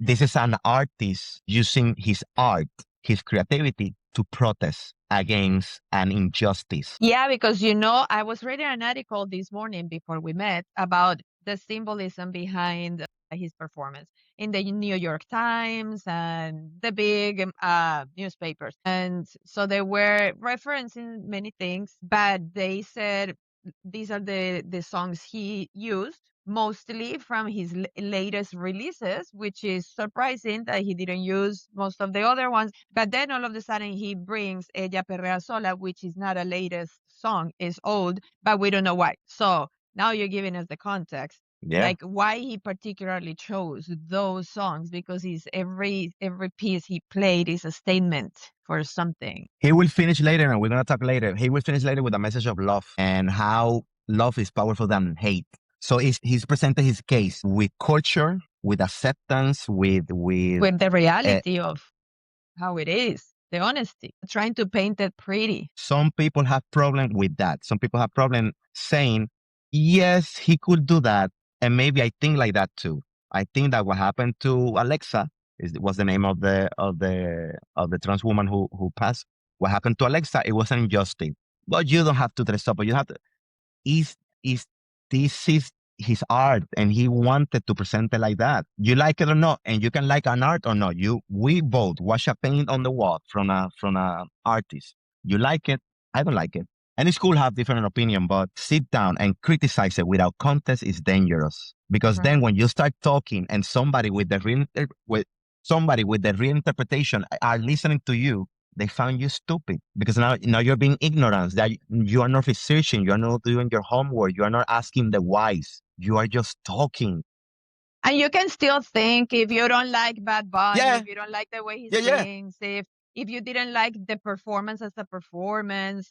This is an artist using his art, his creativity to protest against an injustice. Yeah, because I was reading an article this morning before we met about the symbolism behind his performance in the New York Times and the big newspapers. And so they were referencing many things, but they said these are the songs he used mostly from his latest releases, which is surprising that he didn't use most of the other ones. But then all of a sudden he brings Ella Perrea Sola, which is not a latest song, it's old, but we don't know why. So now you're giving us the context. Yeah. Like why he particularly chose those songs, because he's every piece he played is a statement for something. He will finish later, and we're going to talk later. He will finish later with a message of love and how love is powerful than hate. So he's presented his case with culture, with acceptance, with the reality of how it is, the honesty, trying to paint it pretty. Some people have problem with that. Some people have problem saying, yes, he could do that. And maybe I think like that too. I think that what happened to Alexa was the name of the trans woman who passed. What happened to Alexa, it was an injustice. But you don't have to dress up, but you have to is this is his art, and he wanted to present it like that. You like it or not, and you can like an art or not. We both watch a paint on the wall from a artist. You like it, I don't like it. And it's cool to have different opinion, but sit down and criticize it without context is dangerous. Because then when you start talking and somebody with the reinterpretation are listening to you, they found you stupid, because now you're being ignorant, that you are not researching, you are not doing your homework, you are not asking the whys, you are just talking. And you can still think, if you don't like Bad Bunny, if you don't like the way he sings, if you didn't like the performance as a performance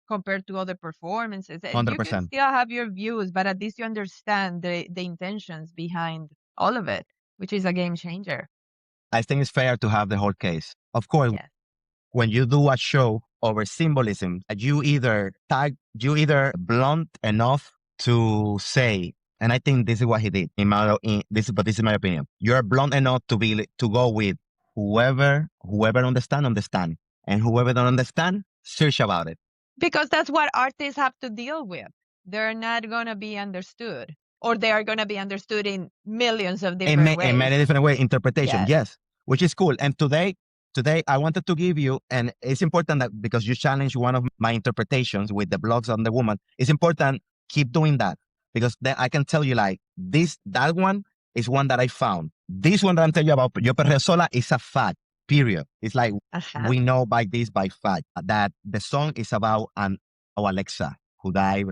compared to other performances, 100%. You can still have your views, but at least you understand the intentions behind all of it, which is a game changer. I think it's fair to have the whole case. Of course, when you do a show over symbolism, you either blunt enough to say, and I think this is what he did. This is my opinion. You're blunt enough to go with whoever understand, and whoever don't understand, search about it. Because that's what artists have to deal with. They're not gonna be understood, or they are gonna be understood in millions of different ways. In many different ways, interpretation, yes, which is cool. And today I wanted to give you, and it's important that because you challenged one of my interpretations with the blogs on the woman, it's important, keep doing that, because then I can tell you like that one is one that I found. This one that I'm telling you about, Yo Perreo Sola, is a fact, period. It's like, we know by fact, that the song is about Alexa, who died.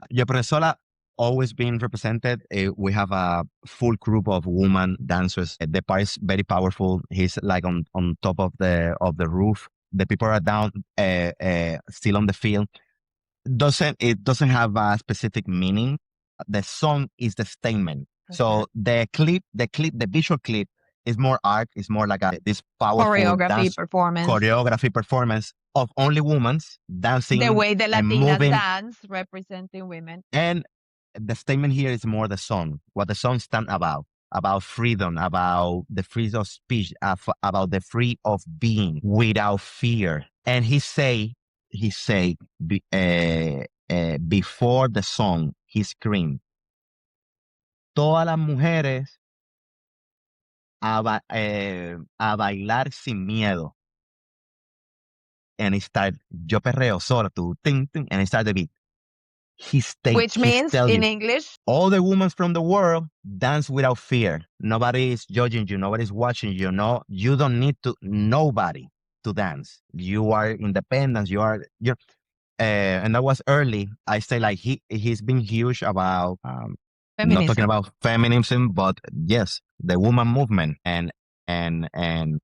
Yo Perreo Sola always been represented. We have a full group of women dancers. The part is very powerful. He's like on top of the roof. The people are down, still on the field. It doesn't have a specific meaning. The song is the statement. Okay. So the visual clip is more art. It's more like this powerful choreography performance of only women dancing. The way the Latinas dance, representing women. And the statement here is more the song, what the song stands about freedom, about the freedom of speech, about the free of being without fear. And he say before the song, he screamed, todas las mujeres a bailar sin miedo. And he started, yo perreo sola, ting, ting, and he started the beat. Which means, in English, all the women from the world dance without fear. Nobody is judging you. Nobody's watching you. No, you don't need nobody to dance. You are independent. And that was early. I say like he's been huge about not talking about feminism, but yes, the woman movement and women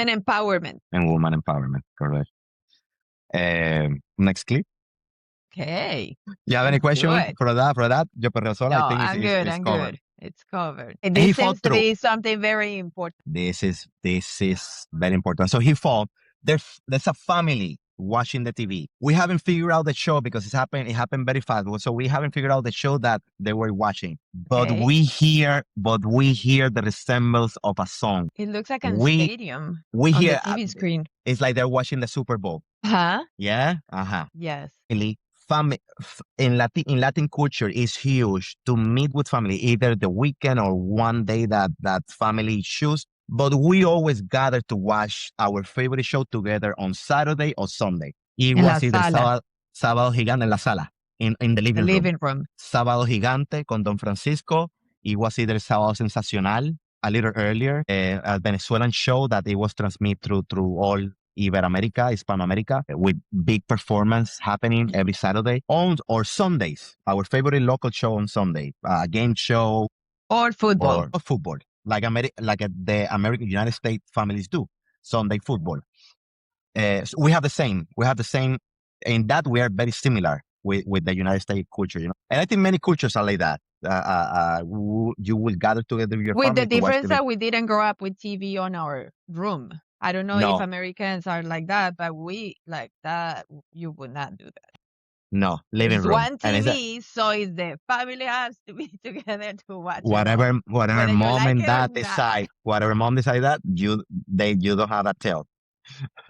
empowerment. And woman empowerment, correct. Next clip. Okay. You have any question for that? Yo Perreo Sola, no, I think I'm good. I'm covered. Good. It's covered. And this seems to be something very important. This is very important. So he fought. There's a family watching the TV. We haven't figured out the show because it happened very fast. So we haven't figured out the show that they were watching. But we hear the resemblance of a song. It looks like a stadium on the TV screen. It's like they're watching the Super Bowl. Yeah? Yes. In Latin culture is huge to meet with family, either the weekend or one day that family choose. But we always gather to watch our favorite show together on Saturday or Sunday. It was either sábado gigante en la sala. in the The living room. living room. Sábado Gigante con Don Francisco. It was either Sábado Sensacional a little earlier, a Venezuelan show that it was transmitted through all Iberoamerica, Hispanoamerica, with big performance happening every Saturday or Sundays. Our favorite local show on Sunday, a game show Or football. or football, like the American United States families do, Sunday football. So we have the same. We have the same. In that, we are very similar with the United States culture, And I think many cultures are like that. You will gather together with your With the family to watch difference TV. that we didn't grow up with TV on our room. I don't know if No. Americans are like that, but we like that. You would not do that. No, living It's room. one And it's TV, so it's the family has to be together to watch it all. whatever Whether you mom like and it or dad not. decide, whatever mom decide that you don't have a tell.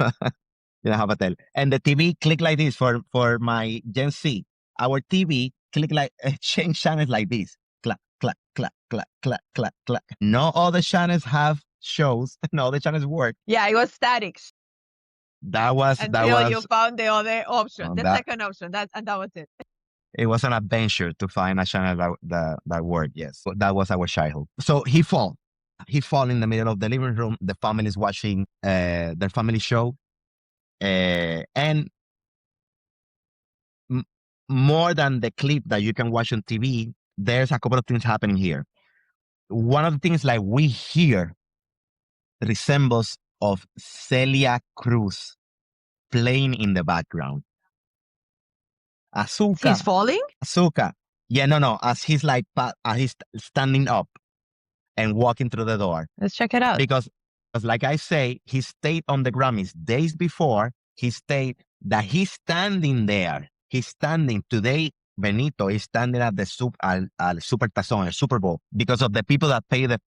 You don't have a tell. And the TV click like this for my Gen Z. Our TV click like change channels like this. Clack, clack, clack, clack, clack, clack, clack. No other channels have shows. No other channels work. Yeah, it was static That was until you found the other option, Oh, the that- second option. And that was it. it was an adventure to find a channel that worked. Yes, so that was our childhood. So he fall in the middle of the living room. The family is watching their family show, and more than the clip that you can watch on TV, there's a couple of things happening here. One of the things like we hear resembles of Celia Cruz playing in the background. Azúcar. He's falling? Azúcar. Yeah, no. As he's he's standing up and walking through the door. Let's check it out. Because like I say, he stayed on the Grammys days before. He stayed that he's standing there. He's standing today. Benito is standing at the Super Tazón, Super Bowl, because of the people that pay the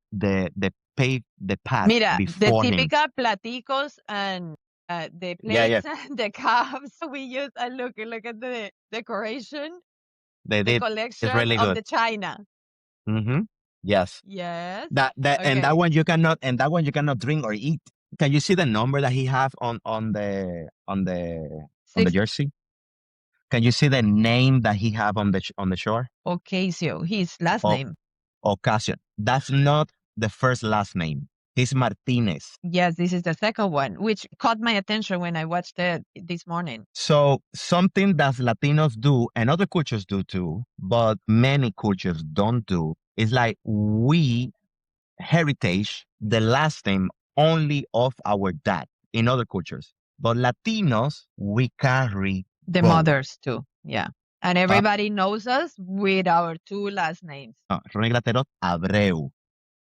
pass Mira, the before him. typical platicos and the plates Yeah. and the cups we use. And look at the decoration, They the did. collection It's really of good. the china. Mm-hmm. Yes. Yes. And Okay. that one you cannot drink or eat. Can you see the number that he have on the jersey? Can you see the name that he have on the shore? Ocasio, his last Oh. name. Ocasio. That's not the first last name. He's Martinez. Yes, this is the second one, which caught my attention when I watched it this morning. So something that Latinos do and other cultures do too, but many cultures don't do, is like we heritage the last name only of our dad in other cultures. But Latinos, we carry The both. mothers too. Yeah. And everybody knows us with our two last names. Rony Gratereaut, Abreu,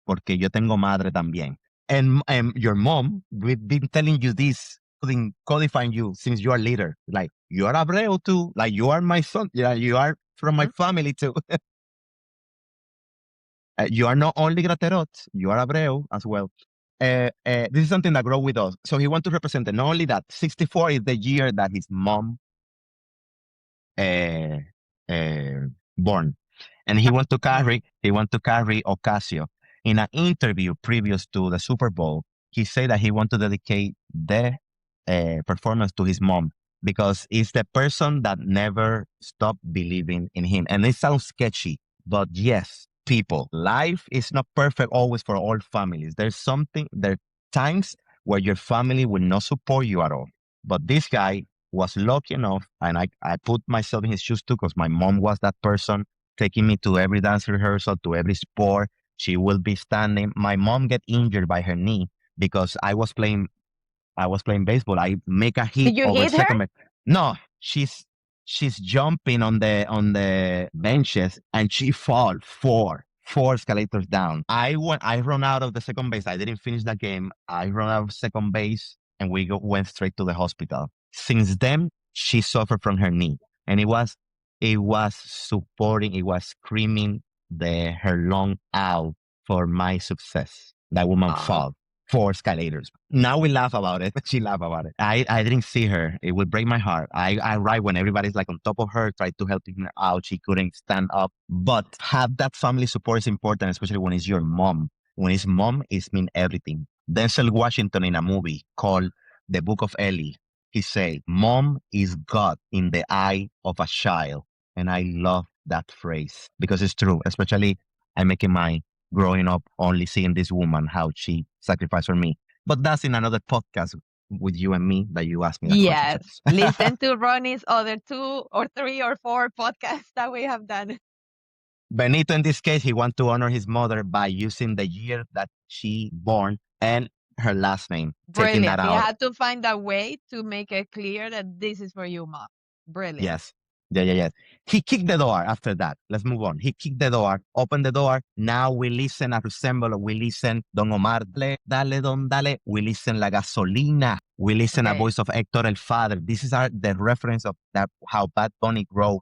porque yo tengo madre también. And your mom, we've been telling you this, codifying you since you are little. Like, you are Abreu too. Like, you are my son. Yeah, you are from my family too. You are not only Gratereaut, you are Abreu as well. This is something that grew with us. So he wants to represent it. Not only that, 64 is the year that his mom born. And he wants to carry Ocasio. In an interview previous to the Super Bowl, he said that he wants to dedicate the performance to his mom because it's the person that never stopped believing in him. And it sounds sketchy, but yes, people, life is not perfect always for all families. There are times where your family will not support you at all. But this guy was lucky enough, and I put myself in his shoes too, because my mom was that person taking me to every dance rehearsal, to every sport. She will be standing. My mom get injured by her knee because I was playing baseball. I make a hit Did you over hit her? second base. No, she's jumping on the benches and she fall four escalators down. I run out of the second base. I didn't finish the game. I run out of second base and we went straight to the hospital. Since then, she suffered from her knee, and it was supporting. It was screaming her lung out for my success. That woman fall 4 escalators. Now we laugh about it. She laughed about it. I didn't see her. It would break my heart. I arrived when everybody's like on top of her, tried to help her out. She couldn't stand up. But have that family support is important, especially when it's your mom. When it's mom, it means everything. Denzel Washington in a movie called The Book of Eli, he said, "Mom is God in the eye of a child." And I love that phrase because it's true, especially I'm making my growing up only seeing this woman, how she sacrificed for me. But that's in another podcast with you and me that you asked me that question. Yes. Listen to Ronnie's other 2 or 3 or 4 podcasts that we have done. Benito, in this case, he wants to honor his mother by using the year that she born and her last name, taking that Brilliant. He out. had to find a way to make it clear that this is for you, Mom. Brilliant. Yes. Yeah. He kicked the door after that. Let's move on. He kicked the door, opened the door. Now we listen a resemble. We listen Don Omar, dale, don, dale. We listen La Gasolina. We listen a Okay. voice of Héctor el Father. This is the reference of that how Bad Bunny grew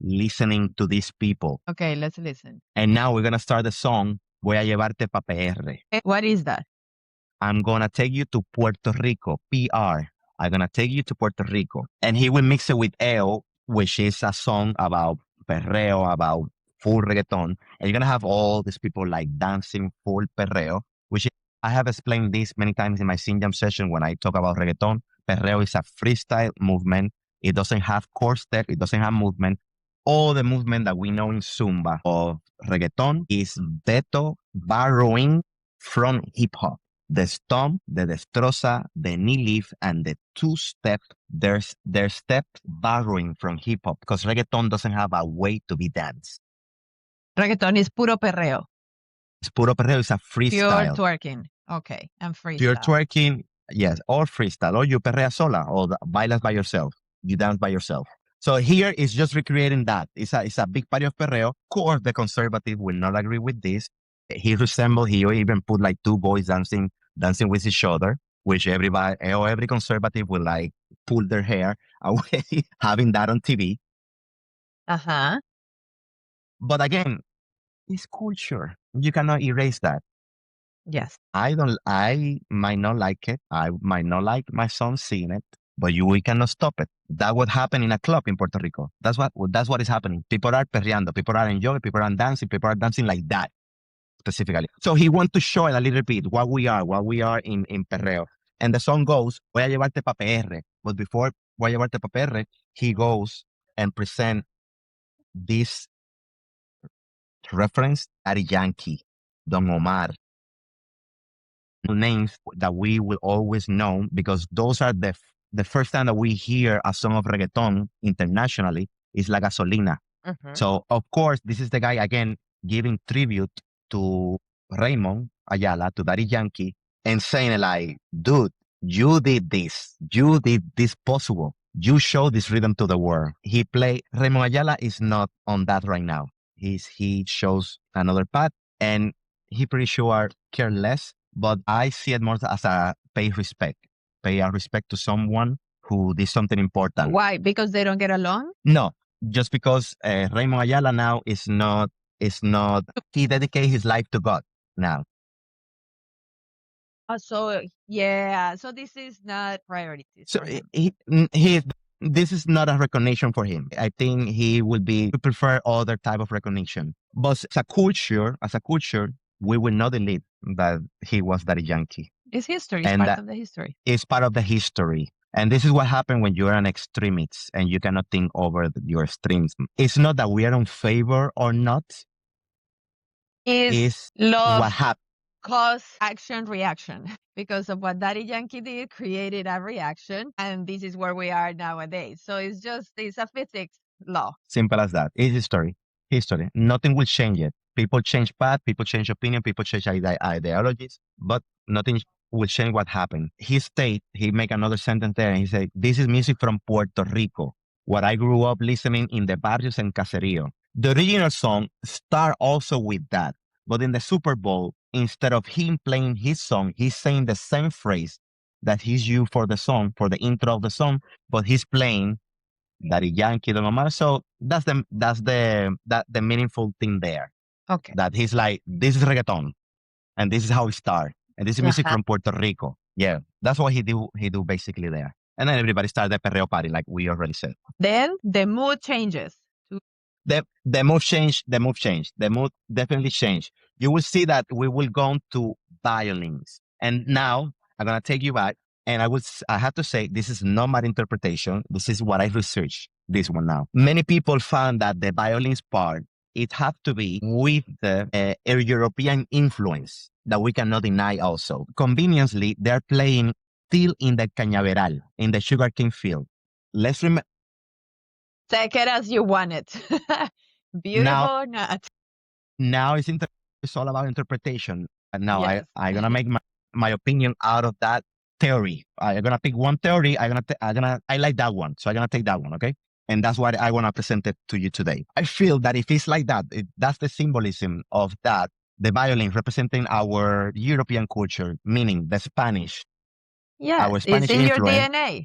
listening to these people. Okay, let's listen. And now we're going to start the song, Voy a llevarte pa PR. What is that? I'm going to take you to Puerto Rico, PR. I'm going to take you to Puerto Rico. And he will mix it with EO, which is a song about perreo, about full reggaeton. And you're going to have all these people like dancing full perreo, which I have explained this many times in my Sing Jam session when I talk about reggaeton. Perreo is a freestyle movement. It doesn't have core step. It doesn't have movement. All the movement that we know in Zumba of reggaeton is Beto borrowing from hip hop. The stomp, the destroza, the knee lift, and the two-step, there's step borrowing from hip hop because reggaeton doesn't have a way to be danced. Reggaeton is puro perreo. It's puro perreo, it's a freestyle. Pure twerking. Okay, and freestyle. Pure twerking, yes, or freestyle, or you perrea sola, or bailas by yourself, you dance by yourself. So here is just recreating that. It's a big party of perreo. Of course, the conservative will not agree with this. He even put like 2 boys dancing with each other, which everybody or every conservative will like pull their hair away having that on TV. Uh-huh. But again, it's culture. You cannot erase that. Yes. I might not like it. I might not like my son seeing it, but we cannot stop it. That would happen in a club in Puerto Rico. That's what is happening. People are perreando, people are enjoying, people are dancing like that. Specifically. So he wants to show it a little bit what we are in perreo. And the song goes, Voy a llevarte pa PR. But before Voy a llevarte pa PR, he goes and present this reference, Daddy Yankee, Don Omar. Names that we will always know because those are the first time that we hear a song of reggaeton internationally is La Gasolina. Mhm. So, of course, this is the guy, again, giving tribute to Raymond Ayala, to Daddy Yankee, and saying like, dude, you did this possible. You show this rhythm to the world. Raymond Ayala is not on that right now. He shows another path and he pretty sure care less, but I see it more as a pay a respect to someone who did something important. Why? Because they don't get along? No, just because Raymond Ayala now is not, he dedicated his life to God now. So this is not priorities. So for him. this is not a recognition for him. I think he would prefer other type of recognition. But as a culture, we will not delete that he was Daddy Yankee. It's history. It's And part of the history. It's part of the history. And this is what happened when you're an extremist and you cannot think over your extremism. It's not that we are in favor or not. It's What love, happened. cause, action, reaction. Because of what Daddy Yankee did, created a reaction. And this is where we are nowadays. So it's a physics law. Simple as that. It's history. Nothing will change it. People change path, people change opinion, people change ideologies, but nothing will change what happened. He make another sentence there and he said, this is music from Puerto Rico, what I grew up listening in the barrios and caserío. The original song start also with that, but in the Super Bowl, instead of him playing his song, he's saying the same phrase that he's used for the song, for the intro of the song, but he's playing Daddy Yankee, Don Omar. So that's the meaningful thing there. Okay. That he's like, this is reggaeton, and this is how it starts, and this is music from Puerto Rico. Yeah, that's what he do basically there. And then everybody started the perreo party, like we already said. Then the mood changes. The mood changed. The mood definitely changed. You will see that we will go to violins. And now I'm going to take you back And I have to say, this is not my interpretation. This is what I researched, this one now. Many people found that the violins part, it have to be with the European influence that we cannot deny also. Conveniently, they're playing still in the cañaveral, in the sugarcane field. Let's remember. Take it as you want it. Beautiful or not. Now it's all about interpretation. And now Yes. I'm going to make my opinion out of that theory. I'm going to pick one theory. I like that one. So I'm going to take that one. Okay. And that's what I want to present it to you today. I feel that if it's like that, that's the symbolism of that, the violin representing our European culture, meaning the Spanish. Yeah, Our it's Spanish in your influence. DNA.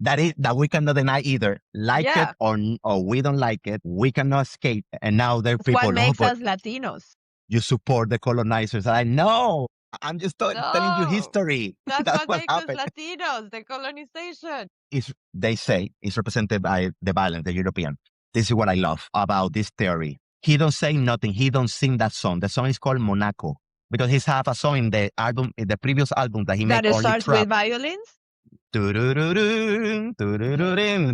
That we cannot deny either. Yeah. It or we don't like it. We cannot escape. And now there are It's people what makes but us Latinos. you support the colonizers. I know. I'm just telling you No. history. That's what makes happened. us Latinos, the colonization. They say it's represented by the violence, the European. This is what I love about this theory. He don't say nothing. He don't sing that song. The song is called Monaco because he's have a song in the album, in the previous album that he made That it only starts trap. with violins?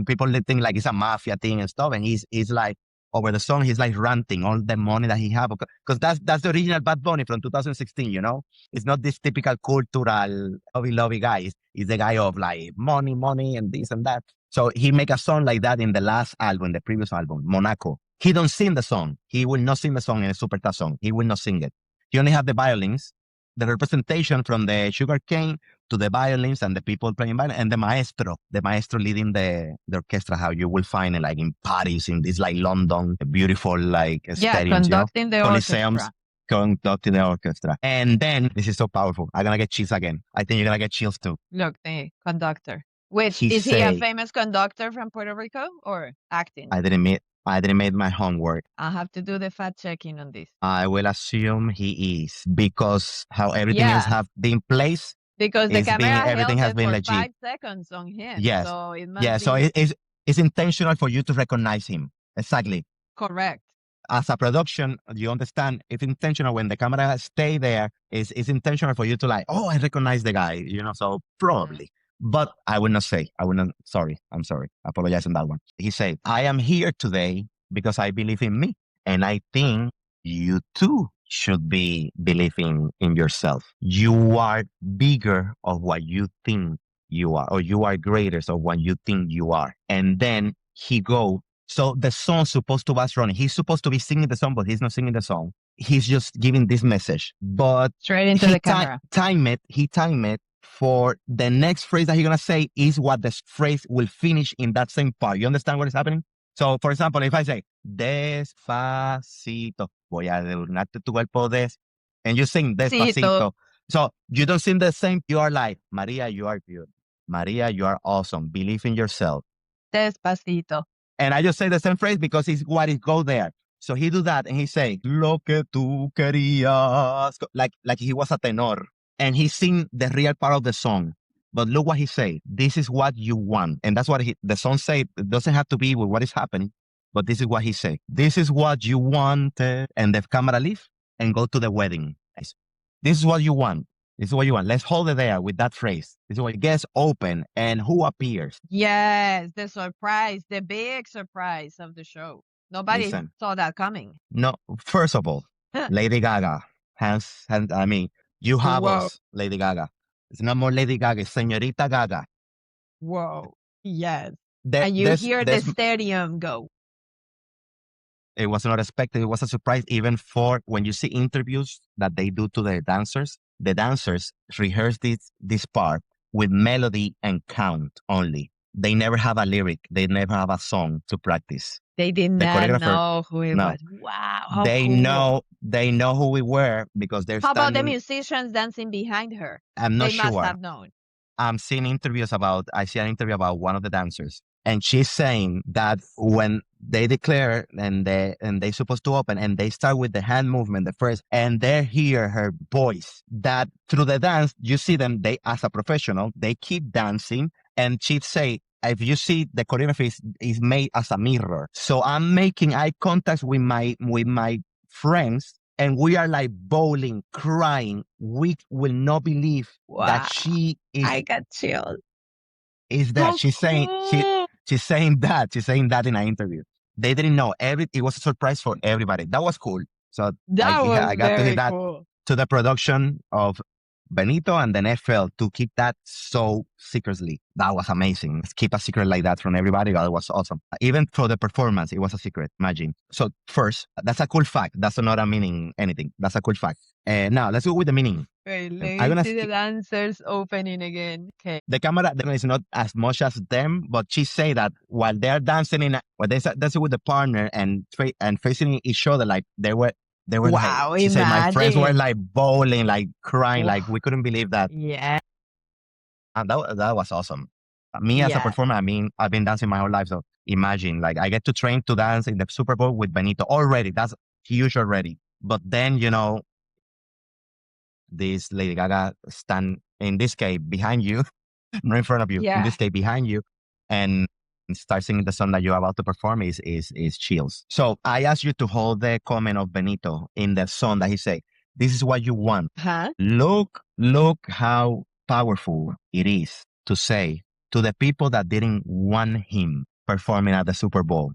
People they think like it's a mafia thing and stuff, and he's like over the song he's like ranting all the money that he have because that's the original Bad Bunny from 2016. You know, it's not this typical cultural lovey guy. He's the guy of like money and this and that. So he make a song like that in the last album, the previous album, Monaco. He don't sing the song. He will not sing the song in a Superstar song. He will not sing it. He only have the violins, the representation from the sugarcane to the violins and the people playing violin and the maestro leading the orchestra, how you will find it like in Paris, in this like London, beautiful like stadiums, conducting the coliseums, orchestra. conducting the orchestra. And then, this is so powerful. I'm going to get chills again. I think you're going to get chills too. Look, the conductor. Which, He is he a say- famous conductor from Puerto Rico or acting? I didn't make my homework. I'll have to do the fact checking on this. I will assume he is because how everything else have been placed. Because the It's been- camera everything held has it been for legit. 5 seconds on him. Yes. So it must Yeah, be so it's intentional for you to recognize him. Exactly. correct. As a production, you understand it's intentional when the camera stay there. It's intentional for you to like, oh, I recognize the guy, so probably. But I will not say, sorry. I'm sorry. I apologize on that one. He said, I am here today because I believe in me. And I think you too should be believing in yourself. You are bigger of what you think you are, or you are greater of what you think you are. And then he go. So the song's supposed to was running. He's supposed to be singing the song, but he's not singing the song. He's just giving this message. But Straight into the camera. He time it for the next phrase that he's going to say is what the phrase will finish in that same part. You understand what is happening? So, for example, if I say, despacito, voy a adornarte tu cuerpo and you sing despacito. So, you don't sing the same. You are like, Maria, you are beautiful. Maria, you are awesome. Believe in yourself. Despacito. And I just say the same phrase because it's what it go there. So he do that and he say, lo que tú querías. Like he was a tenor. And he sing the real part of the song. But look what he say. This is what you want. And that's what the song say. It doesn't have to be with what is happening. But this is what he say. This is what you wanted. And the camera leave and go to the wedding. This is what you want. This is what you want. Let's hold it there with that phrase. This is what gets open and who appears. Yes, the surprise, the big surprise of the show. Nobody Listen. saw that coming. No, first of all, Lady Gaga. You have Whoa. us, Lady Gaga. It's not more Lady Gaga, it's Señorita Gaga. Whoa. Yes. There- And you there's- hear the there's- stadium go. It was not expected. It was a surprise even for when you see interviews that they do to the dancers. The dancers rehearse this part with melody and count only. They never have a lyric. They never have a song to practice. They did The not choreographer- know who it no. was. Wow. How They cool. know who we were because they're How about the standing. musicians dancing behind her? I'm not They must sure. have known. I see an interview about one of the dancers, and she's saying that when they declare and they supposed to open and they start with the hand movement, the first, and they hear her voice, that through the dance, you see them, they, as a professional, they keep dancing, and she'd say, if you see the choreography is made as a mirror. So I'm making eye contact with my friends, and we are like bowling, crying. We will not believe Wow. that she I got chills. is there. So She's saying cool. she's saying that. She's saying that in an interview. They didn't know. It was a surprise for everybody. That was cool. So That was I got to hear very that cool. to the production of Benito and then FL to keep that so secretly. That was amazing. Keep a secret like that from everybody. That was awesome. Even for the performance, it was a secret. Imagine. So first, that's a cool fact. That's not meaning anything. That's a cool fact. Now let's go with the meaning. Wait, I'm let gonna me see the dancers opening again. Okay. the camera is not as much as them, but she say that while they're dancing while they're dancing with the partner and facing each other, like they were Wow, like, she said, my friends were imagine. like bawling, like crying, like Wow. we couldn't believe that. Yeah. And that was awesome. Me as a Yeah. performer, I mean, I've been dancing my whole life, so imagine, like I get to train to dance in the Super Bowl with Benito already. That's huge already. But then, this Lady Gaga stand in this case behind you, not in front of you, in Yeah. this case behind you, and start singing the song that you're about to perform is chills. So I asked you to hold the comment of Benito in the song that he said, "This is what you want." Huh? Look how powerful it is to say to the people that didn't want him performing at the Super Bowl,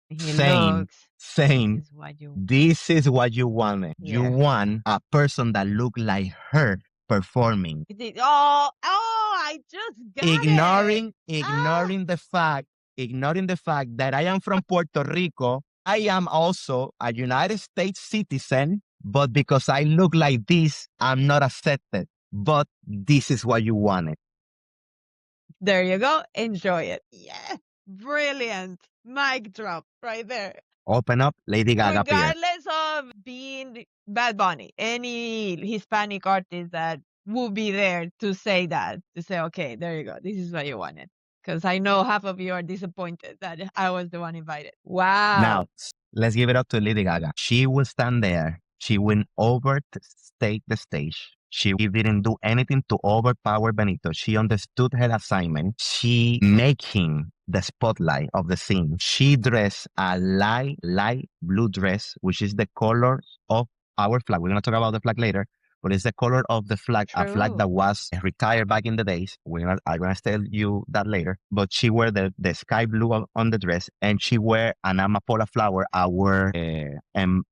He saying, looks. saying, This is what you. this is what you wanted. You Yeah. want a person that looked like her performing. Oh, I just got it. Ignoring the fact that I am from Puerto Rico. I am also a United States citizen, but because I look like this, I'm not accepted. But this is what you wanted. There you go. Enjoy it. Yeah. Brilliant. Mic drop right there. Open up, Lady Gaga appear. Regardless of being Bad Bunny, any Hispanic artist that will be there to say that, to say, okay, there you go. This is what you wanted. Because I know half of you are disappointed that I was the one invited. Wow. Now, let's give it up to Lady Gaga. She will stand there. She went over to take the stage. She didn't do anything to overpower Benito. She understood her assignment. She made him the spotlight of the scene. She dressed a light blue dress, which is the color of our flag. We're going to talk about the flag later, but it's the color of the flag, a flag that was retired back in the days. I'm going to tell you that later. But she wore the sky blue on the dress, and she wore an amapola flower, our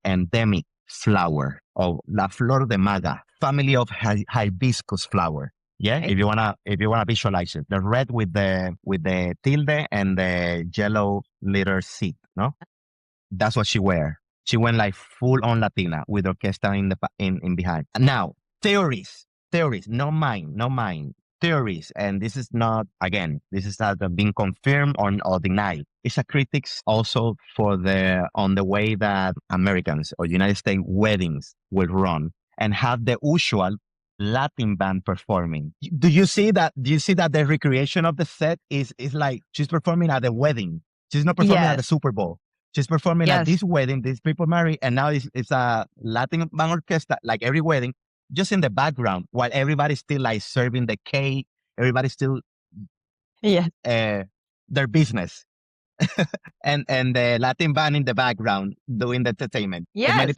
endemic flower of La Flor de Maga, family of hibiscus flower. Yeah, Okay. if you wanna visualize it, the red with the tilde and the yellow little seed. No, that's what she wear. She went like full on Latina with orchestra in behind. Now theories, not mine. Theories, and this is not being confirmed or denied. It's a critics also on the way that Americans or United States weddings will run and have the usual Latin band performing. Do you see that the recreation of the set is like she's performing at the wedding? She's not performing at the Super Bowl. She's performing at this wedding. These people marry, and now it's a Latin band orchestra, like every wedding, just in the background, while everybody's still like serving the cake. Everybody's still their business. and the Latin band in the background doing the entertainment. Yes. And many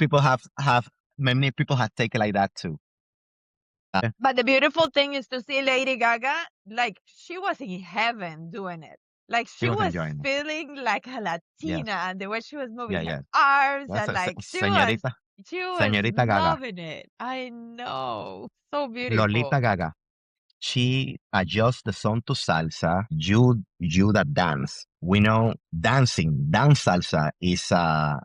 people have taken like that too. But the beautiful thing is to see Lady Gaga, like she was in heaven doing it. Like she was feeling like a Latina, and the way she was moving her arms, and like she was Señorita Gaga. loving it. I know, so beautiful. Lolita Gaga. She adjusts the song to salsa. You that dance. We know dance salsa is a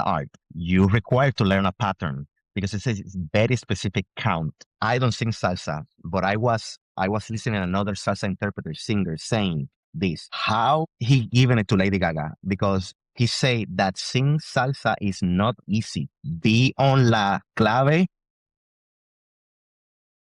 art. You require to learn a pattern because it's a very specific count. I don't sing salsa, but I was listening to another salsa interpreter singer saying this. How he given it to Lady Gaga? Because he said that sing salsa is not easy. Be on la clave.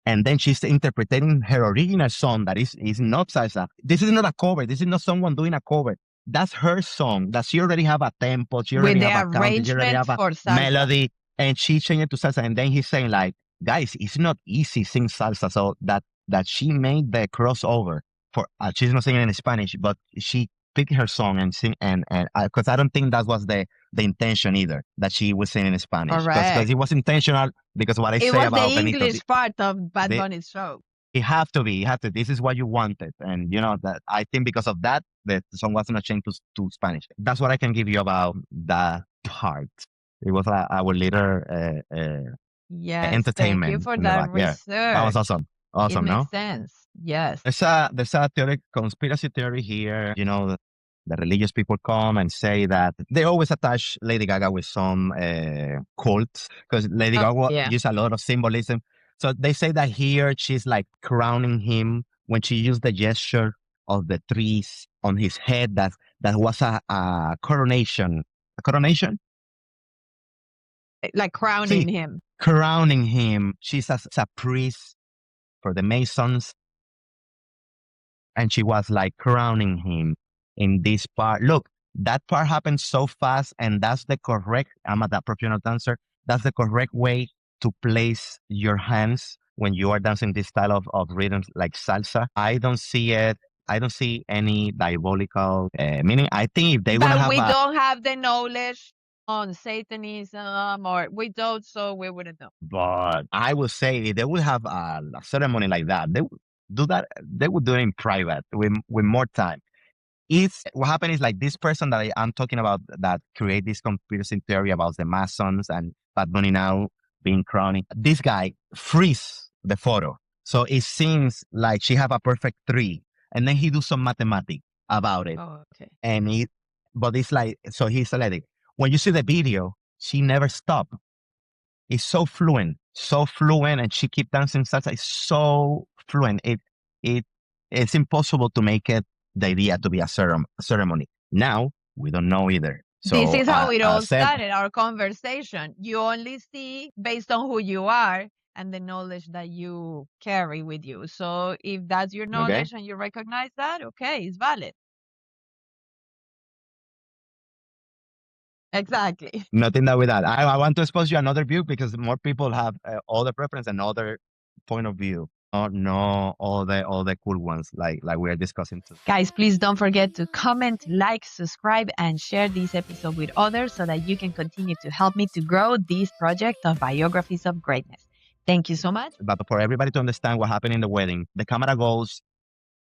And then she's interpreting her original song that is not salsa. This is not a cover. This is not someone doing a cover. That's her song that she already have a tempo. She already have a count. She already have a melody. And she changed it to salsa. And then he's saying like, guys, it's not easy sing salsa. So that she made the crossover for, she's not singing in Spanish, but she pick her song and sing, and because I don't think that was the intention either, that she was singing in Spanish, because Correct. it was intentional, because what I It say was the about Benito, English part of Bad the- Bunny's show. it have to be, this is what you wanted, and that I think because of that, the song wasn't changed to Spanish. That's what I can give you about that part. It was our little Yes, thank you entertainment for in the that back. Yeah, research. that was awesome. It Awesome, makes no? sense. Yes. There's a conspiracy theory here. The religious people come and say that they always attach Lady Gaga with some cults, because Lady Gaga Yeah. used a lot of symbolism. So they say that here she's like crowning him when she used the gesture of the trees on his head. That was a coronation. A coronation? Like crowning him. Crowning him. She's a priest for the Masons. And she was like crowning him in this part. Look, that part happened so fast, and that's the correct, I'm a professional dancer, that's the correct way to place your hands when you are dancing this style of rhythms like salsa. I don't see it. I don't see any diabolical meaning. I think if they want to But have we don't have the knowledge on Satanism, or we don't, so we wouldn't know. But I would say if they would have a ceremony like that, they would do that. They would do it in private with more time. What happened is, like, this person that I'm talking about that create this conspiracy theory about the Masons and Bad Bunny now being crowning. This guy freeze the photo, so it seems like she have a perfect 3, and then he do some mathematics about it. Oh, okay. And but it's like, so he's like, when you see the video, she never stop. It's so fluent, and she keep dancing salsa. It's so fluent. It's impossible to make it the idea to be a ceremony. Now we don't know either. So this is how it all started, our conversation. You only see based on who you are and the knowledge that you carry with you. So if that's your knowledge and you recognize that, okay, it's valid. Exactly. Nothing that with that. I want to expose you another view, because more people have other preference and other point of view. No, all the cool ones like we're discussing today. Guys, please don't forget to comment, like, subscribe, and share this episode with others so that you can continue to help me to grow this project of Biographies of Greatness. Thank you so much. But for everybody to understand what happened in the wedding, the camera goes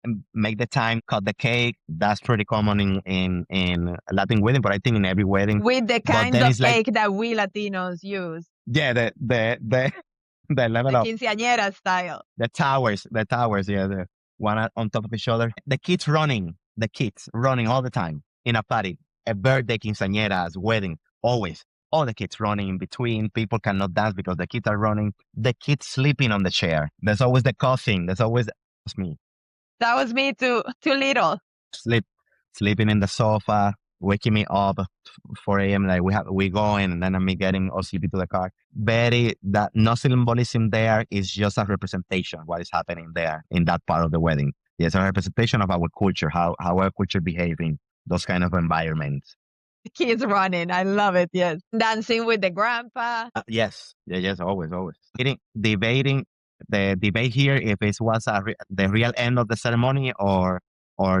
and make the time, cut the cake. That's pretty common in Latin wedding, but I think in every wedding. With the kind of cake that we Latinos use. Yeah, the level the of quinceañera style. The towers, yeah, the one on top of each other. The kids running all the time in a party, a birthday, quinceañeras, wedding, always. All the kids running in between. People cannot dance because the kids are running. The kids sleeping on the chair. There's always the coughing. There's always me. That was me too little. Sleeping in the sofa, waking me up 4 a.m. like we going, and then I'm getting all sleepy to the car. That no symbolism there is just a representation of what is happening there in that part of the wedding. It's a representation of our culture, how our culture behaving, those kind of environments. Kids running, I love it. Yes, dancing with the grandpa. Yes, always. Debating. The debate here if it was the real end of the ceremony or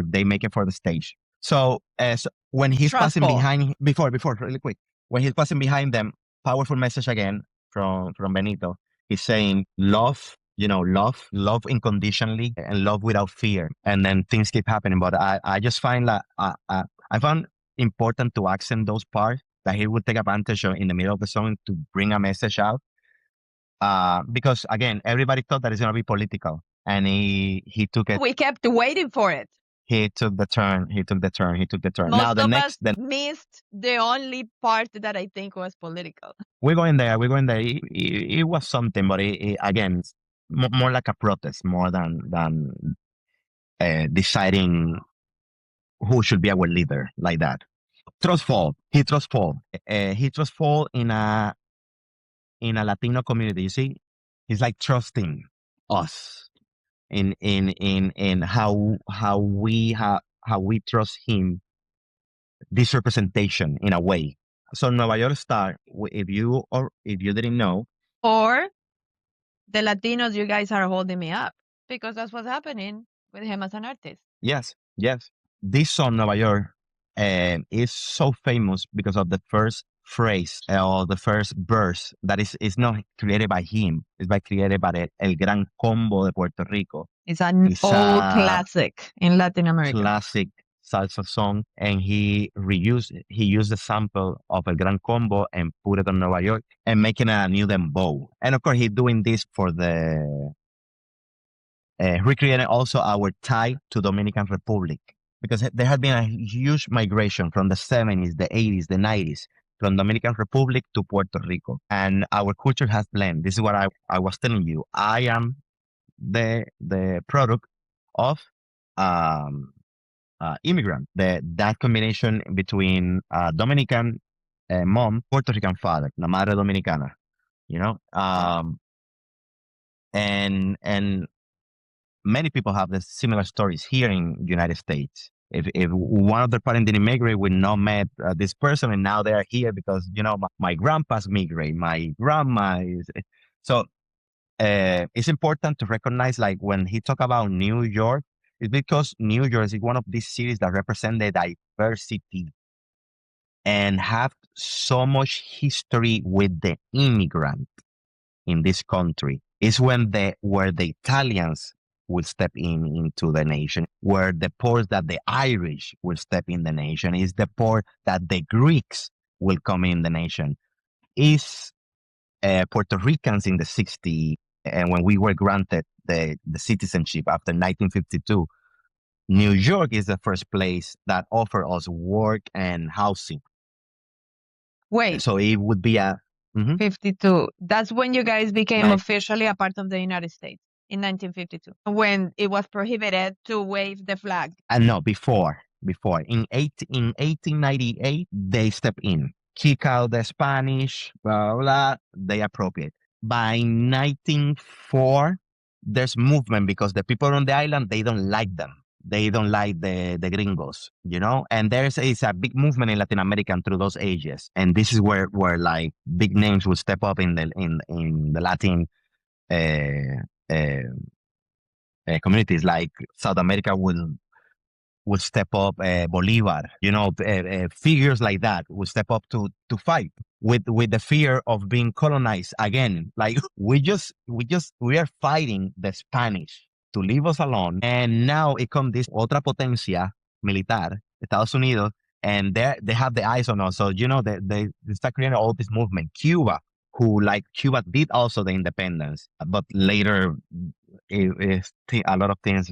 they make it for the stage. So when he's passing behind, before really quick, when he's passing behind them, powerful message again from Benito. He's saying love, love unconditionally and love without fear. And then things keep happening. But I just find that I found important to accent those parts that he would take advantage of in the middle of the song to bring a message out. Because again, everybody thought that it's going to be political, and he took it. We kept waiting for it. He took the turn. Most now of us missed the only part that I think was political. We're going there. It was something, but again, more like a protest, more than deciding who should be our leader, like that. He trust fall in a Latino community. You see, he's like trusting us in how we trust him, this representation in a way. So Nueva York Star, if you didn't know, or the Latinos, you guys are holding me up, because that's what's happening with him as an artist. Yes. this song, Nueva York, is so famous because of the first phrase or the first verse that is not created by him. It's created by El Gran Combo de Puerto Rico. It's an It's old a classic in Latin America. classic salsa song, and he used the sample of El Gran Combo and put it on Nueva York and making a new dembow. And of course, he's doing this for the recreating also our tie to Dominican Republic, because there had been a huge migration from the 70s, the 80s, the 90s, from Dominican Republic to Puerto Rico. And our culture has blended. This is what I was telling you. I am the product of immigrant. That combination between Dominican mom, Puerto Rican father, la madre dominicana, you know, and many people have the similar stories here in the United States. If one of their parents didn't migrate, we not met this person, and now they are here because, you know, my grandpa's migrate, my grandma is. So it's important to recognize, like, when he talk about New York, it's because New York is one of these cities that represent the diversity and have so much history with the immigrant in this country. It's where the Italians will step into the nation, where the port that the Irish will step in the nation, is the port that the Greeks will come in the nation. Is Puerto Ricans in the 60s, and when we were granted the citizenship after 1952, New York is the first place that offered us work and housing. Wait, So it would be a 52. That's when you guys became Right. officially a part of the United States in 1952, when it was prohibited to wave the flag. no, before in 1898 they step in, kick out the Spanish, blah blah, blah, they appropriate. By 1904 there's movement because the people on the island, they don't like them. They don't like the gringos, you know, and is a big movement in Latin America through those ages, and this is where like big names will step up in the Latin communities. Like South America will step up, Bolivar, you know, figures like that will step up to fight with the fear of being colonized again. Like we are fighting the Spanish to leave us alone, and now it comes this otra potencia militar, Estados Unidos, and they have the eyes on us. So, you know, they start creating all this movement. Cuba, who Cuba did also the independence, but later a lot of things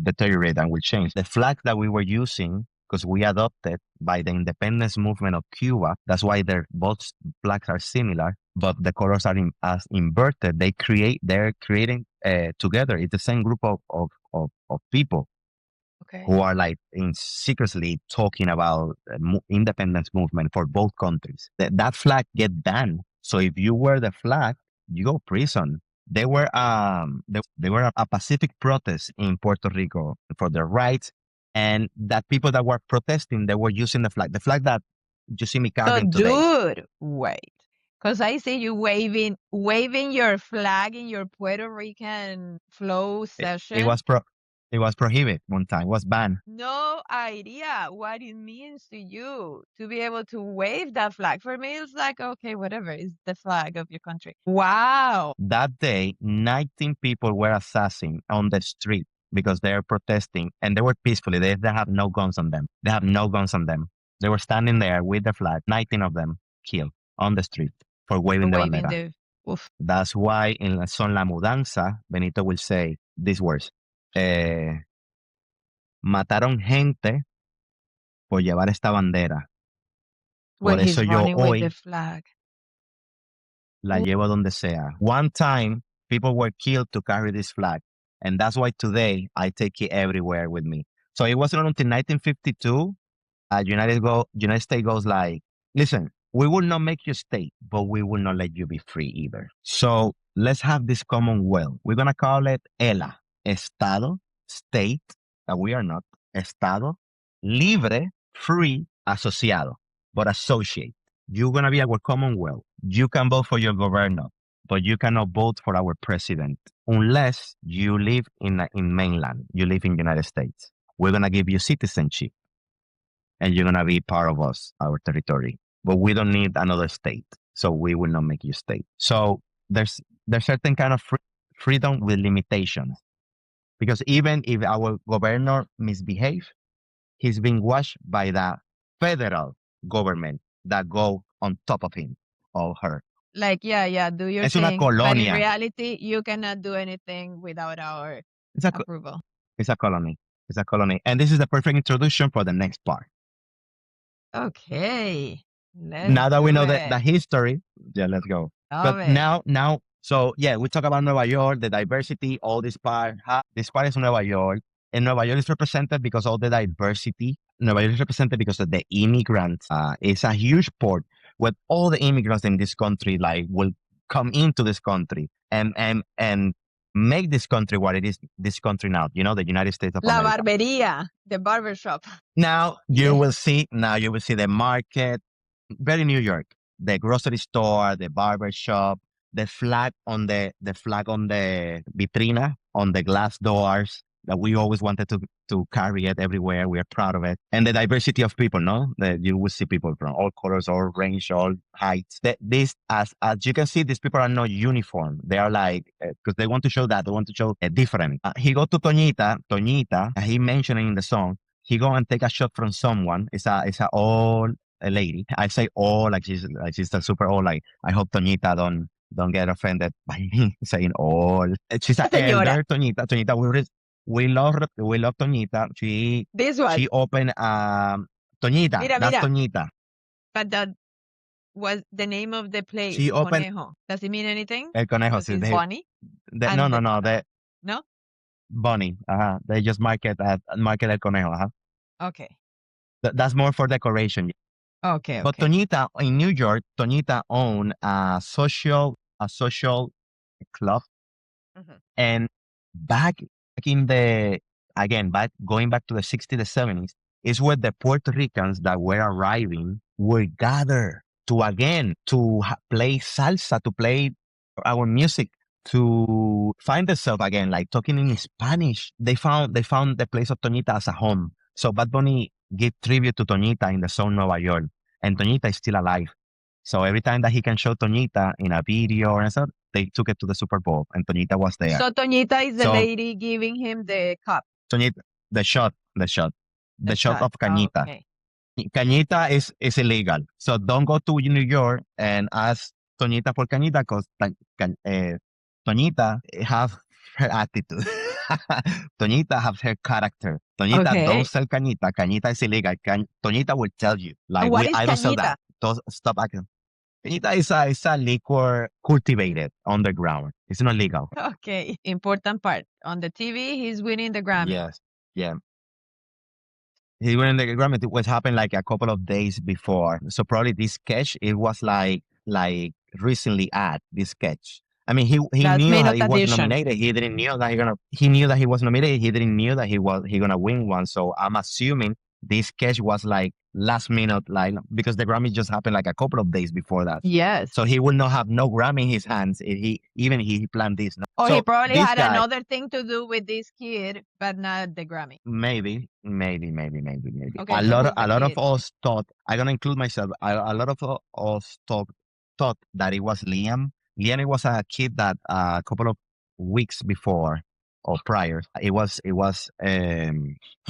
deteriorate and will change. The flag that we were using, because we adopted by the independence movement of Cuba, that's why both flags are similar, but the colors are as inverted. They're creating together. It's the same group of people who are like secretly talking about independence movement for both countries. That flag get banned. So if you wear the flag, you go prison. They were they were a pacific protest in Puerto Rico for their rights, and that people that were protesting, they were using the flag that you see me carving today. Dude, wait, because I see you waving your flag in your Puerto Rican flow session. It was prohibited one time. It was banned. No idea what it means to you to be able to wave that flag. For me, it's like, okay, whatever. It's the flag of your country. Wow. That day, 19 people were assassinated on the street because they are protesting, and they were peacefully. They have no guns on them. They have no guns on them. They were standing there with the flag. 19 of them killed on the street for waving the bandera. That's why in the song La Mudanza, Benito will say these words. Mataron gente por llevar esta bandera. When Por eso he's yo running with hoy the flag. la llevo donde sea. One time, people were killed to carry this flag, and that's why today I take it everywhere with me. So it wasn't until 1952, United States goes like, listen, we will not make you state, but we will not let you be free either. So let's have this commonwealth. We're going to call it ELA. Estado, state, that we are not, Estado, libre, free, asociado, but associate. You're going to be our commonwealth. You can vote for your governor, but you cannot vote for our president unless you live in mainland, you live in the United States. we're going to give you citizenship and you're going to be part of us, our territory. But we don't need another state. So we will not make you state. So there's certain kind of freedom with limitations. Because even if our governor misbehaves, he's being watched by the federal government that go on top of him or her. Like, yeah, do your Es una thing. But in colonia. reality, you cannot do anything without our It's a, approval. it's a colony. It's a colony. And this is the perfect introduction for the next part. Okay. Now that we know the that history, yeah, let's go. But now, so yeah, we talk about Nueva York, the diversity, all this part. This part is Nueva York. And Nueva York is represented because of the diversity. Nueva York is represented because of the immigrants. It's a huge port where all the immigrants in this country will come into this country and make this country what it is, this country now, the United States of La America. barbería, the barbershop. Now you will see the market, very New York, the grocery store, the barber shop, the flag on the vitrina, on the glass doors that we always wanted to carry it everywhere. We are proud of it. And the diversity of people, that you will see people from all colors, all range, all heights. This, as you can see, these people are not uniform. They are because they want to show that, they want to show a different. He go to Toñita, he mentioned in the song, he go and take a shot from someone. It's a old lady. I say old, like she's a super old, I hope Toñita don't get offended by me saying old. She's an elder, Toñita. We love Toñita. She opened Toñita. Mira. Toñita. But that was the name of the place. She opened. Conejo. Does it mean anything? El Conejo. Sí, Bonnie? No. Bonnie. They just market El Conejo. Okay. That's more for decoration. Okay. But Toñita in New York, Toñita owned a social club, and going back to the 60s, the 70s, is where the Puerto Ricans that were arriving were gathered to play salsa, to play our music, to find themselves again, like talking in Spanish. They found the place of Toñita as a home. So Bad Bunny gave tribute to Toñita in the song Nueva York, and Toñita is still alive. So every time that he can show Toñita in a video and stuff, they took it to the Super Bowl, and Toñita was there. So Toñita is the lady giving him the cup. Toñita, the shot of Cañita. Okay. Cañita is illegal, so don't go to New York and ask Toñita for Cañita, because Toñita have her attitude. Toñita have her character. Toñita don't sell Cañita. Cañita is illegal. Toñita will tell you, I don't sell that. Don't stop acting. Cañita is a liquor cultivated underground. It's not legal. Okay. Important part. On the TV, he's winning the Grammy. Yes. Yeah. He's winning the Grammy. It was happened like a couple of days before. So probably this sketch, it was like recently this sketch. I mean, he knew that he was nominated. He didn't know that he knew that he was nominated. He didn't know that he gonna win one. So I'm assuming this sketch was like last minute, because the Grammy just happened like a couple of days before that. Yes. So he will not have no Grammy in his hands if he planned this. Or so he probably had another thing to do with this kid, but not the Grammy. Maybe. Okay, a lot of us thought, I'm gonna include myself. A lot of us thought that it was Liam. Liam was a kid that a couple of weeks before or prior, it was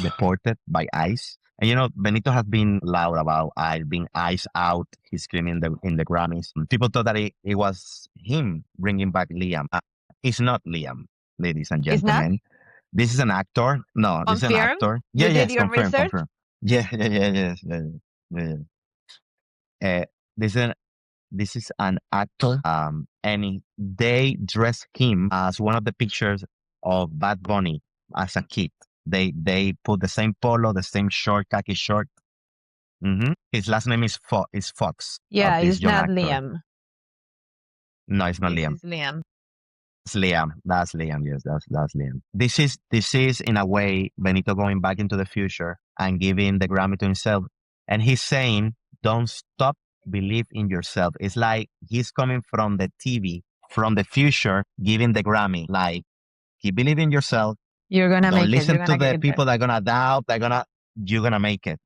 deported by ICE. And Benito has been loud about being ICE out. He's screaming in the Grammys. People thought that it was him bringing back Liam. It's not Liam, ladies and gentlemen. This is an actor. No, this is an actor. Yes, confirm. Yeah. This is an actor. And they dress him as one of the pictures of Bad Bunny as a kid. They put the same polo, the same short, khaki short. His last name is Fox. Yeah, it's not Liam. No, it's not Liam. It's Liam. It's Liam. That's Liam. Yes, that's Liam. This is in a way Benito going back into the future and giving the Grammy to himself, and he's saying, "Don't stop, believe in yourself." It's like he's coming from the TV, from the future, giving the Grammy. Like, he believe in yourself. You're gonna Don't make it. listen You're to gonna the get people there. that are gonna doubt. You're gonna make it.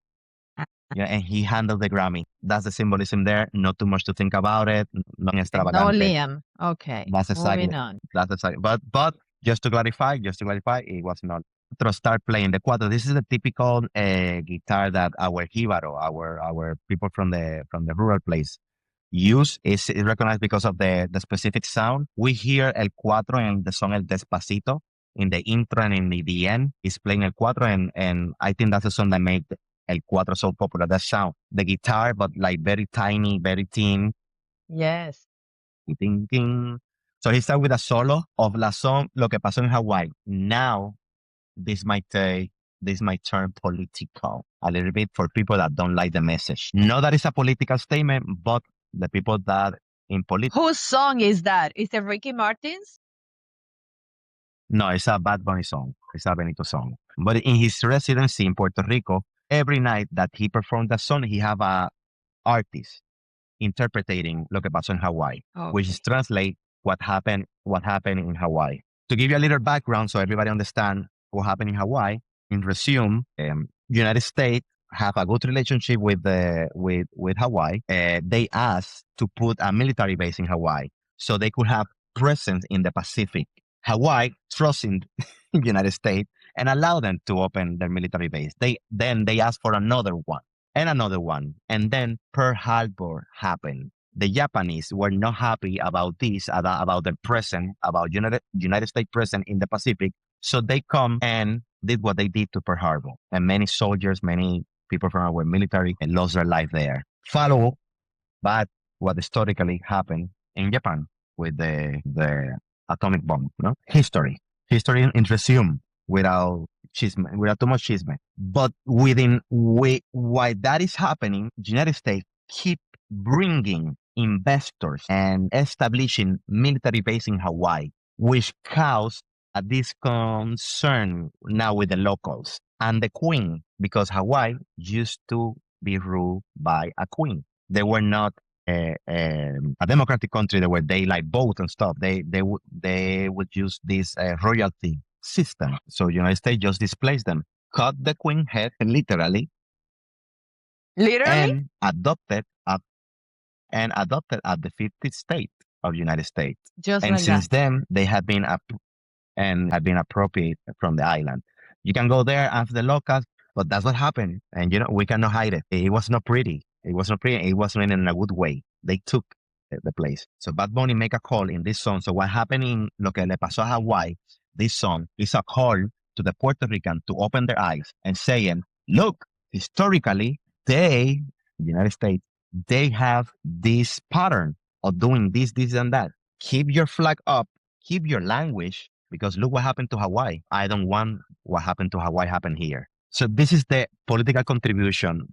Yeah, and he handled the Grammy. That's the symbolism there. Not too much to think about it. Nothing No extravagante. Liam. Okay. That's exactly. Moving on. That's exactly. But just to clarify, it was not. To start playing the cuatro. This is a typical guitar that our jíbaro, our people from the rural place use. Is recognized because of the specific sound. We hear el cuatro in the song El Despacito. In the intro and in the end, is playing el cuatro, and I think that's the song that made el cuatro so popular. That sound, the guitar, but like very tiny, very thin, Yes. ting, ting. So he started with a solo of la song Lo que pasó en Hawaii. Now, this might turn political a little bit for people that don't like the message. Not that it's a political statement, but the people that in politics. Whose song is that? Is it Ricky Martin's? No, it's a Bad Bunny song. It's a Benito song. But in his residency in Puerto Rico, every night that he performed that song, he have a artist interpreting Lo que pasó en Hawaii, which is translate what happened in Hawaii. To give you a little background so everybody understand what happened in Hawaii, in resume, United States have a good relationship with Hawaii. They asked to put a military base in Hawaii so they could have presence in the Pacific. Hawaii trusting the United States and allow them to open their military base. They asked for another one and another one. And then Pearl Harbor happened. The Japanese were not happy about this, about the presence, about United States presence in the Pacific. So they come and did what they did to Pearl Harbor. And many soldiers, many people from our military lost their life there. Follow but what historically happened in Japan with the atomic bomb. No? History in resume without too much chisme. But while that is happening, the United States keep bringing investors and establishing military base in Hawaii, which caused a disconcern now with the locals and the queen, because Hawaii used to be ruled by a queen. They were not a democratic country where they like vote and stuff. They would use this royalty system. So United States just displaced them, cut the queen head literally, Literally? and adopted at the 50th state of United States. Just And like since that. then, they have been appropriated from the island. You can go there after the locals, but that's what happened. And we cannot hide it. It was not pretty. It was not pretty. It wasn't in a good way. They took the place. So Bad Bunny make a call in this song. So what happened in Lo que le pasó a Hawaii, this song is a call to the Puerto Rican to open their eyes and saying, look, historically, the United States, they have this pattern of doing this, and that. Keep your flag up. Keep your language, because look what happened to Hawaii. I don't want what happened to Hawaii happen here. So this is the political contribution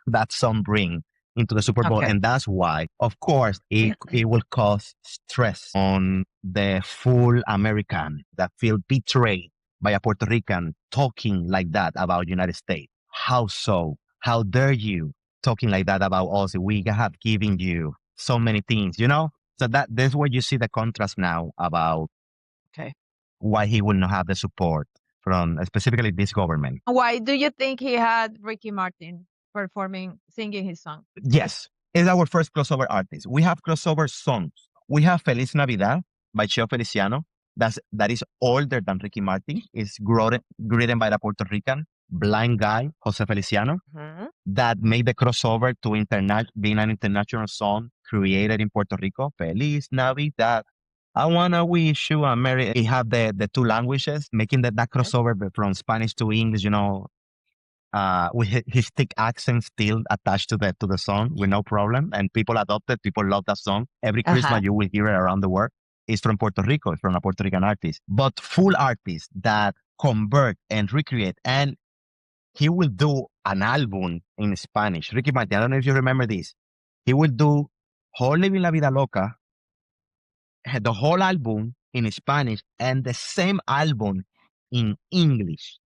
that song bring into the Super Bowl. Okay. And that's why, of course, it will cause stress on the full American that feel betrayed by a Puerto Rican talking like that about United States. How so? How dare you talking like that about us? We have given you so many things, So that's where you see the contrast now about why he will not have the support from specifically this government. Why do you think he had Ricky Martin singing his song? Yes, it's our first crossover artist. We have crossover songs. We have Feliz Navidad by Cheo Feliciano. That is older than Ricky Martin. It's written by the Puerto Rican blind guy, Jose Feliciano, that made the crossover to being an international song created in Puerto Rico. Feliz Navidad. I wanna wish you a merry. He have the two languages, making that crossover from Spanish to English. With his thick accent still attached to the song with no problem, and people love that song. Every Christmas you will hear it around the world. It's from Puerto Rico. It's from a Puerto Rican artist, but full artist that convert and recreate, and he will do an album in Spanish. Ricky Martin, I don't know if you remember this. He will do Whole Living La Vida Loca, the whole album in Spanish, and the same album in English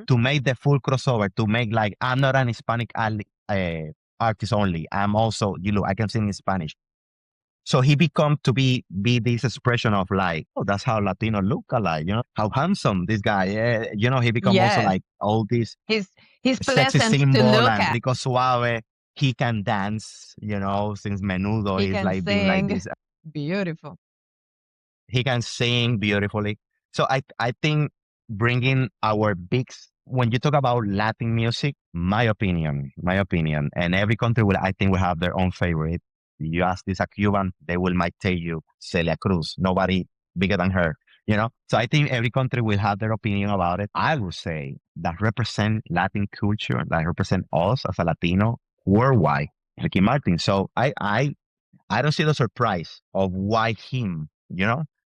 to make the full crossover, to make like, I'm not an Hispanic artist only. I'm also, I can sing in Spanish. So he become to be this expression of like, oh, that's how Latino look alike, how handsome this guy. He become also Yes. like all these He's sexy pleasant to symbol look and at. Rico Suave. He can dance, since Menudo He is can like being like sing. this. Beautiful. He can sing beautifully. So I think bringing our when you talk about Latin music, my opinion, and every country I think will have their own favorite. You ask this a Cuban, they might tell you Celia Cruz, nobody bigger than her, So I think every country will have their opinion about it. I would say that represent Latin culture, that represent us as a Latino worldwide, Ricky Martin. So I don't see the surprise of why him,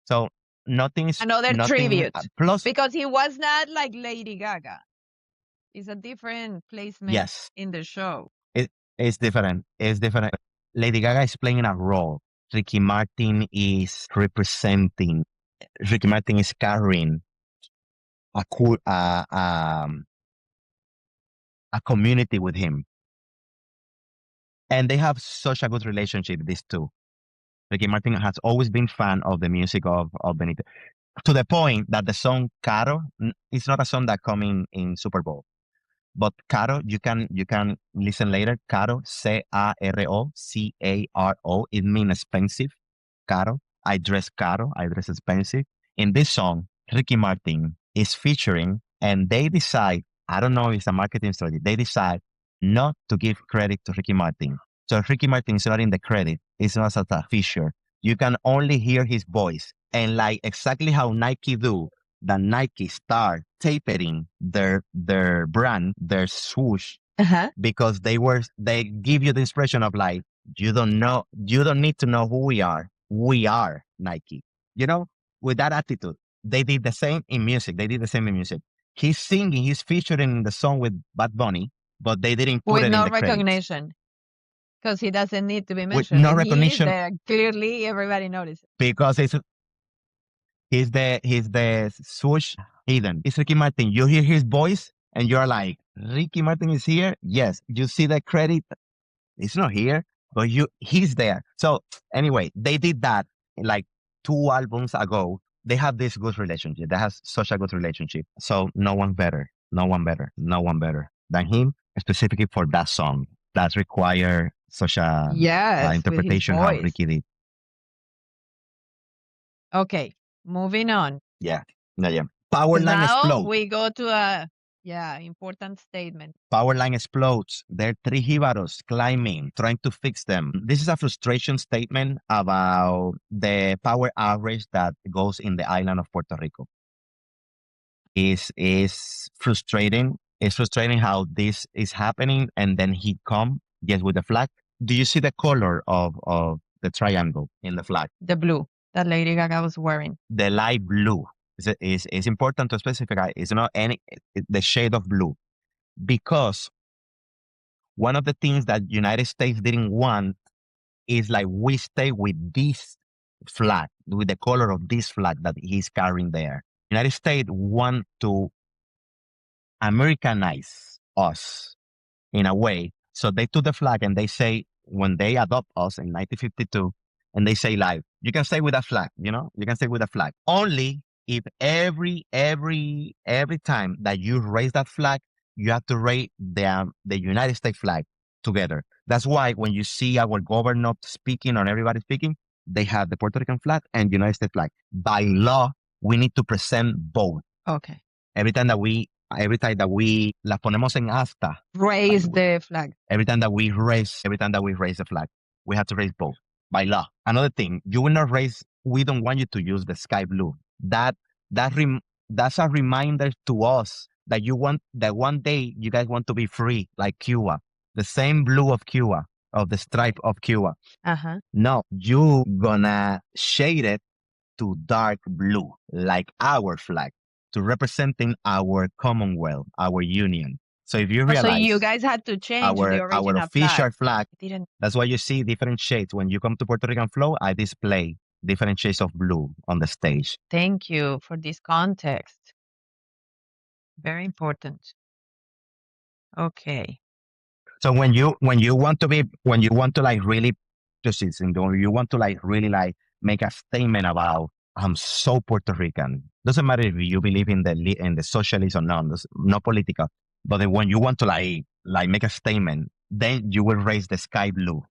So Another nothing tribute. plus Because he was not like Lady Gaga. It's a different placement yes, in the show. it's different. It's different. Lady Gaga is playing a role. Ricky Martin is representing. Ricky Martin is carrying a cool a community with him, and they have such a good relationship. These two. Ricky Martin has always been fan of the music of Benito, to the point that the song "Caro" is not a song that come in Super Bowl. But Caro, you can listen later. Caro, Caro, it means expensive. Caro, I dress caro, I dress expensive. In this song, Ricky Martin is featuring, and they decide, I don't know if it's a marketing strategy, they decide not to give credit to Ricky Martin. So Ricky Martin is not in the credit, it's not as a feature. You can only hear his voice. And like exactly how Nike do, that Nike start tapering their brand, their swoosh, because they give you the impression of like, you don't need to know who we are. We are Nike. With that attitude. They did the same in music. He's singing, he's featuring in the song with Bad Bunny, but they didn't put With it in no the credits. recognition. Because he doesn't need to be With mentioned. no And he is recognition. there. Clearly, everybody notices. Because he's the swoosh hidden. It's Ricky Martin. You hear his voice and you're like, Ricky Martin is here? Yes. You see the credit? It's not here, but he's there. So anyway, they did that like 2 albums ago. They have this good relationship. They have such a good relationship. So no one better than him, specifically for that song that require such a Yes, with his interpretation how voice. Ricky did. Okay, moving on. Yeah. Power line Now explode. we go to a important statement. Power line explodes. There are 3 jibaros climbing, trying to fix them. This is a frustration statement about the power outage that goes in the island of Puerto Rico. Is frustrating. It's frustrating how this is happening, and then he come with the flag. Do you see the color of the triangle in the flag? The blue that Lady Gaga was wearing. The light blue is important to specify. It's not the shade of blue, because one of the things that United States didn't want is like we stay with this flag, with the color of this flag that he's carrying there. United States want to Americanize us in a way. So they took the flag and they say, when they adopt us in 1952, and they say like, you can stay with that flag, you can stay with the flag. Only if every time that you raise that flag, you have to raise the United States flag together. That's why when you see our governor speaking or everybody speaking, they have the Puerto Rican flag and United States flag. By law, we need to present both. Okay. Every time that we las ponemos en asta. Raise the flag. Every time that we raise the flag, we have to raise both by law. Another thing, you will not raise. We don't want you to use the sky blue. That's a reminder to us that one day you guys want to be free, like Cuba, the same blue of Cuba, of the stripe of Cuba. No, you gonna shade it to dark blue, like our flag, to representing our Commonwealth, our union. So if you realize, so you guys had to change the original our official flag. That's why you see different shades. When you come to Puerto Rican Flow, I display different shades of blue on the stage. Thank you for this context. Very important. Okay. So when you want to like really patriotism, or you want to like really like make a statement about I'm so Puerto Rican. Doesn't matter if you believe in the socialism or not, no political. But then when you want to like make a statement, then you will raise the sky blue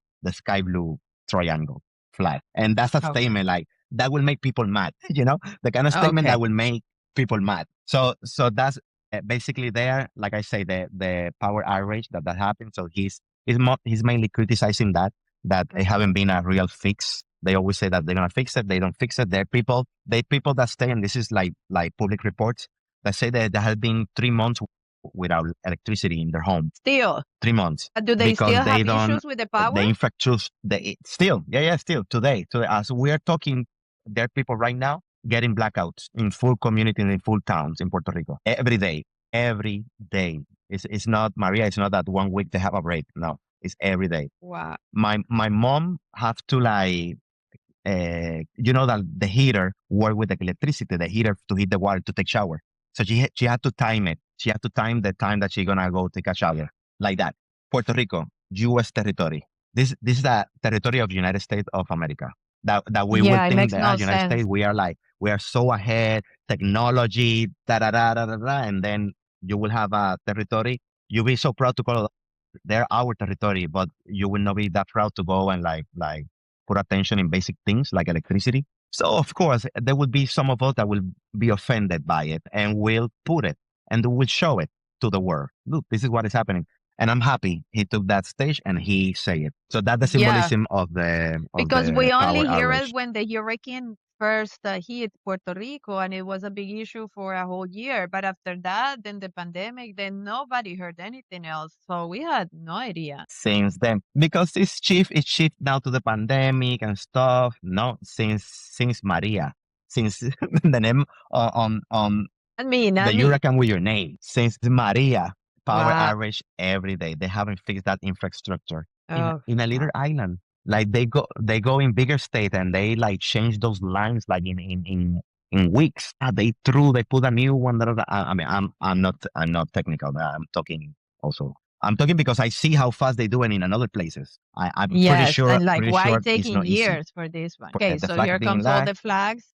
triangle flag, and that's a Okay. statement like that will make people mad. The kind of statement Okay. that will make people mad. So that's basically there. Like I say, the power outrage that happened. So he's mainly criticizing that it haven't been a real fix. They always say that they're gonna fix it. They don't fix it. There are people that stay, and this is like public reports that say that there have been 3 months without electricity in their home. Still. 3 months. Do they Because still they have don't, issues with the power? the infrastructure, still today, as we are talking, there are people right now getting blackouts in full communities, in full towns in Puerto Rico every day. It's not, Maria, it's not that 1 week they have a break. No, it's every day. Wow. My mom have to like, that the heater work with the electricity, the heater to heat the water to take shower. So she had to time it. She had to time the time that she's gonna go take a shower like that. Puerto Rico, U.S. territory. This is the territory of United States of America. That we Yeah, would it think makes that no United sense. States we are so ahead, technology, da da da da da da, and then you will have a territory. You'll be so proud to call it, they're our territory, but you will not be that proud to go and like put attention in basic things like electricity. So of course there will be some of us that will be offended by it and will put it and will show it to the world. Look, this is what is happening. And I'm happy he took that stage and he say it. So that's the Yeah, symbolism of the because we power only hear outrage. it when the hurricane first hit Puerto Rico, and it was a big issue for a whole year. But after that, then the pandemic, then nobody heard anything else. So we had no idea. Since then, because it's shift now to the pandemic and stuff. No, since Maria, since the name on And me, not the me. hurricane with your name, since Maria, power Wow. outage every day. They haven't fixed that infrastructure Oh, in a little island. Like they go in bigger state and they like change those lines like in weeks. They put a new one. I mean, I'm not technical. I'm talking because I see how fast they do it in another places. I'm yes. And like, pretty why sure it's taking not easy. years for this one? Okay, The so flag here being comes all lagged. the flags.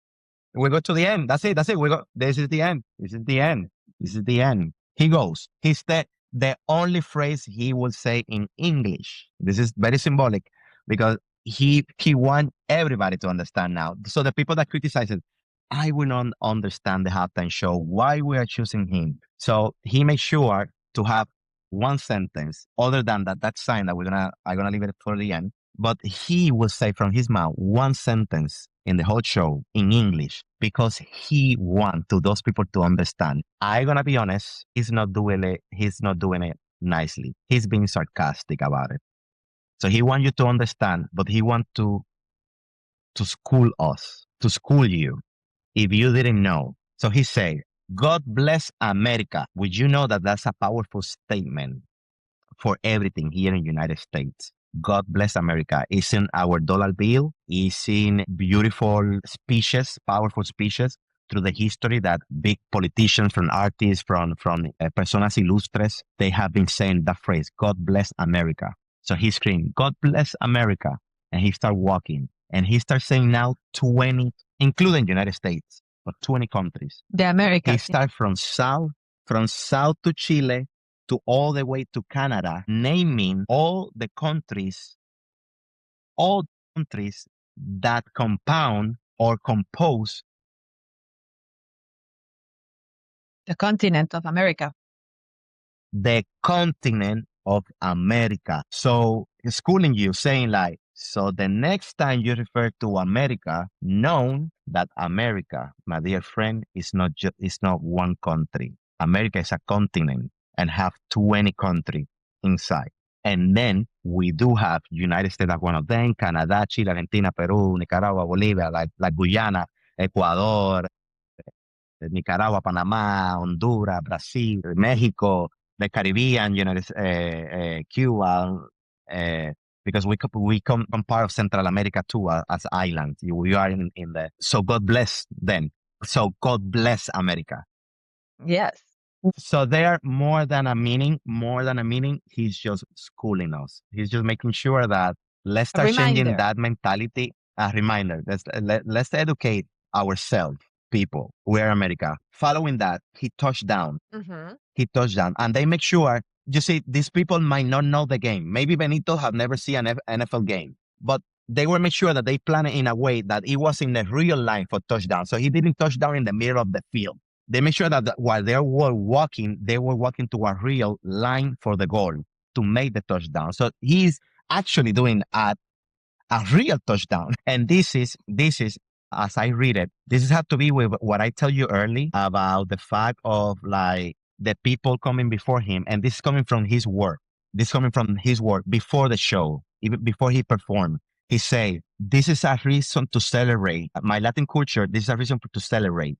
We go to the end. That's it. We go. This is the end. This is the end. This is the end. He goes. He's the only phrase he will say in English. This is very symbolic because he want everybody to understand now. So the people that criticize it, I will not understand the halftime show, why we are choosing him. So he makes sure to have one sentence other than that sign that I'm gonna leave it for the end. But he will say from his mouth one sentence in the whole show in English because he wants to those people to understand. I'm gonna be honest, he's not doing it nicely. He's being sarcastic about it. So he wants you to understand, but he wants to school us, to school you if you didn't know. So he said, God bless America. Would you know that that's a powerful statement for everything here in the United States? God bless America. It's in our dollar bill. It's in beautiful speeches, powerful speeches through the history that big politicians, from artists, from personas ilustres, they have been saying that phrase, God bless America. So he screamed, God bless America. And he started walking. And he starts saying now 20, including the United States, but 20 countries. The Americas. He started from south to Chile, to all the way to Canada, naming all countries that compound or compose The continent of America. the continent of America. So schooling you, saying like, so the next time you refer to America, know that America, my dear friend, is not one country. America is a continent and have 20 countries inside. And then we do have United States as one of them, Canada, Chile, Argentina, Peru, Nicaragua, Bolivia, like Guyana, Ecuador, Nicaragua, Panama, Honduras, Brazil, Mexico, the Caribbean, Cuba, because we come from part of Central America too, as islands. We are in the, so God bless them. So God bless America. Yes. So there more than a meaning, he's just schooling us. He's just making sure that Let's A start changing reminder. that mentality. A reminder. Let's educate ourselves, people. We're America. Following that, he touched down. Mhm. He touched down, and they make sure. You see, these people might not know the game. Maybe Benito have never seen an NFL game, but they will make sure that they plan it in a way that it was in the real line for touchdown. So he didn't touch down in the middle of the field. They make sure that while they were walking to a real line for the goal to make the touchdown. So he's actually doing a real touchdown. And this is as I read it, this has to be with what I tell you early about the fact of like the people coming before him, and this is coming from his work. This is coming from his work before the show, even before he performed. He say, "This is a reason to celebrate my Latin culture. This is a reason to celebrate.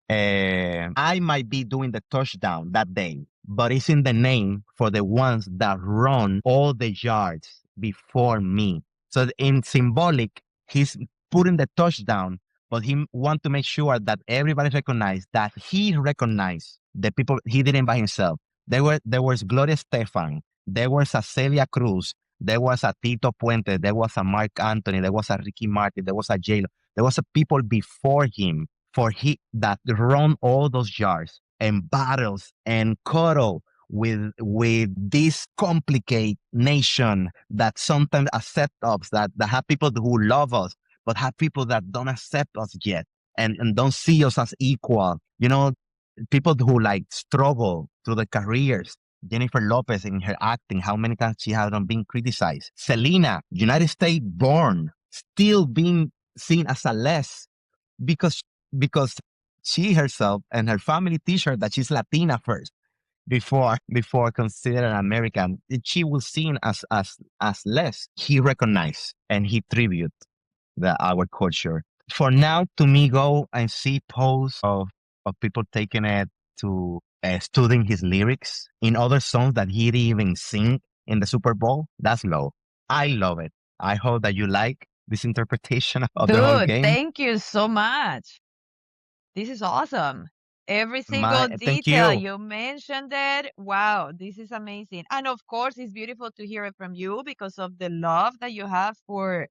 I might be doing the touchdown that day, but it's in the name for the ones that run all the yards before me." So in symbolic, he's putting the touchdown, but he want to make sure that everybody recognize that he recognized the people he didn't by himself. There was Gloria Stefan, there was a Celia Cruz, there was a Tito Puente, there was a Mark Anthony, there was a Ricky Martin, there was a J-Lo, there was a people before him for he that run all those yards and battles and cuddle with this complicated nation that sometimes accept us, that have people who love us, but have people that don't accept us yet and don't see us as equal. People who like struggle through the careers. Jennifer Lopez in her acting, how many times she hasn't been criticized. Selena, United States born, still being seen as a less because because she herself and her family teach her that she's Latina first before considered American. She was seen as less. He recognized and he tribute our culture. For now, to me, go and see posts of people taking it to studying his lyrics in other songs that he didn't even sing in the Super Bowl. That's low. I love it. I hope that you like this interpretation of the whole Dude, game. thank you so much. This is awesome. Every single Thank detail you. you mentioned it. Wow, this is amazing. And of course, it's beautiful to hear it from you because of the love that you have for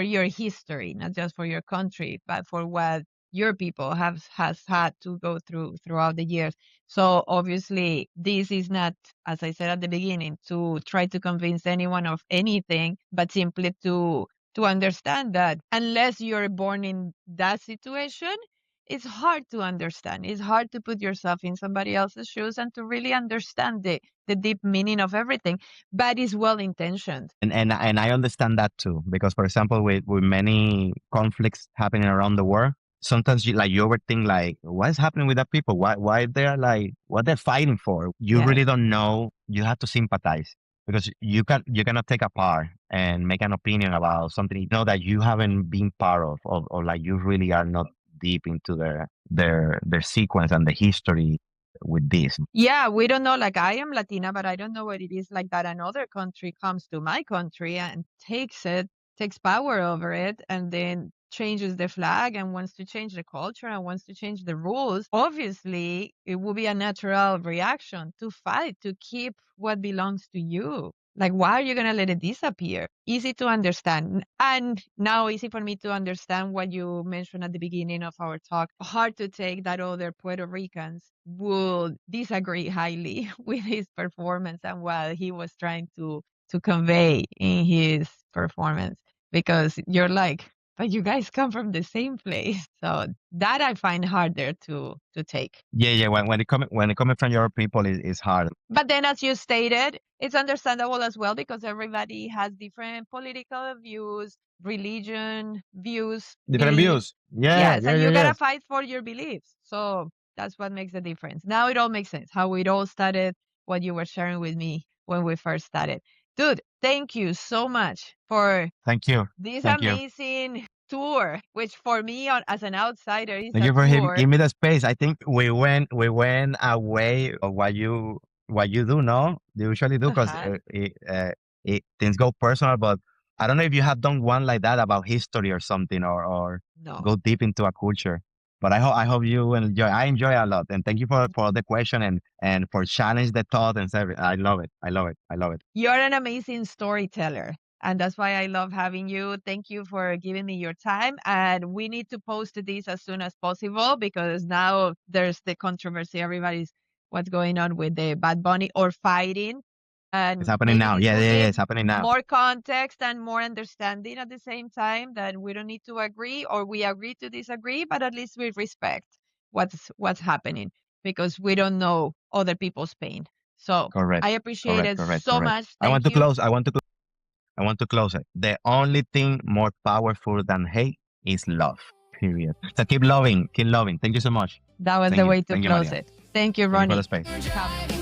your history, not just for your country, but for what your people has had to go throughout the years. So obviously, this is not, as I said at the beginning, to try to convince anyone of anything, but simply to understand that unless you're born in that situation, it's hard to understand. It's hard to put yourself in somebody else's shoes and to really understand the deep meaning of everything, but it's well intentioned. And I understand that too, because for example, with many conflicts happening around the world, sometimes you overthink like, what is happening with that people? Why they're like what they're fighting for? You Yes. really don't know. You have to sympathize because you cannot take apart and make an opinion about something you know that you haven't been part of, or like you really are not deep into their sequence and the history with this. Yeah, we don't know. Like, I am Latina, but I don't know what it is like that another country comes to my country and takes power over it, and then changes the flag and wants to change the culture and wants to change the rules. Obviously, it will be a natural reaction to fight to keep what belongs to you. Like, why are you going to let it disappear? Easy to understand. And now easy for me to understand what you mentioned at the beginning of our talk. Hard to take that other Puerto Ricans would disagree highly with his performance and what he was trying to convey in his performance. Because you're like, but you guys come from the same place. So that I find harder to take. Yeah. When it coming from your people is hard. But then, as you stated, it's understandable as well because everybody has different political views, religion views, Different views. Yeah, Yes, yeah, and yeah, you yeah. gotta fight for your beliefs. So that's what makes the difference. Now it all makes sense. How it all started, what you were sharing with me when we first started. Dude, thank you so much for Thank you. this Thank you. amazing tour, which for me, as an outsider, is Thank a you for tour. give me the space. I think we went away of what you do, no? You usually do because Uh-huh. things go personal, but I don't know if you have done one like that about history or something, or No. go deep into a culture. But I hope you enjoy. I enjoy a lot, and thank you for the question and for challenge the thought and everything. I love it. I love it. I love it. You're an amazing storyteller. And that's why I love having you. Thank you for giving me your time. And we need to post this as soon as possible because now there's the controversy. Everybody's what's going on with the Bad Bunny or fighting. And It's happening maybe now. this Yeah, will yeah, yeah. give It's happening now. more context and more understanding at the same time that we don't need to agree or we agree to disagree, but at least we respect what's happening because we don't know other people's pain. So Correct. I appreciate it so Correct. much. I want Thank to you. close. I want to close it. The only thing more powerful than hate is love. Period. So keep loving. Keep loving. Thank you so much. That was Thank the you. way to Thank you, close Maria. it. Thank you, Thank you for Rony. the space. Come.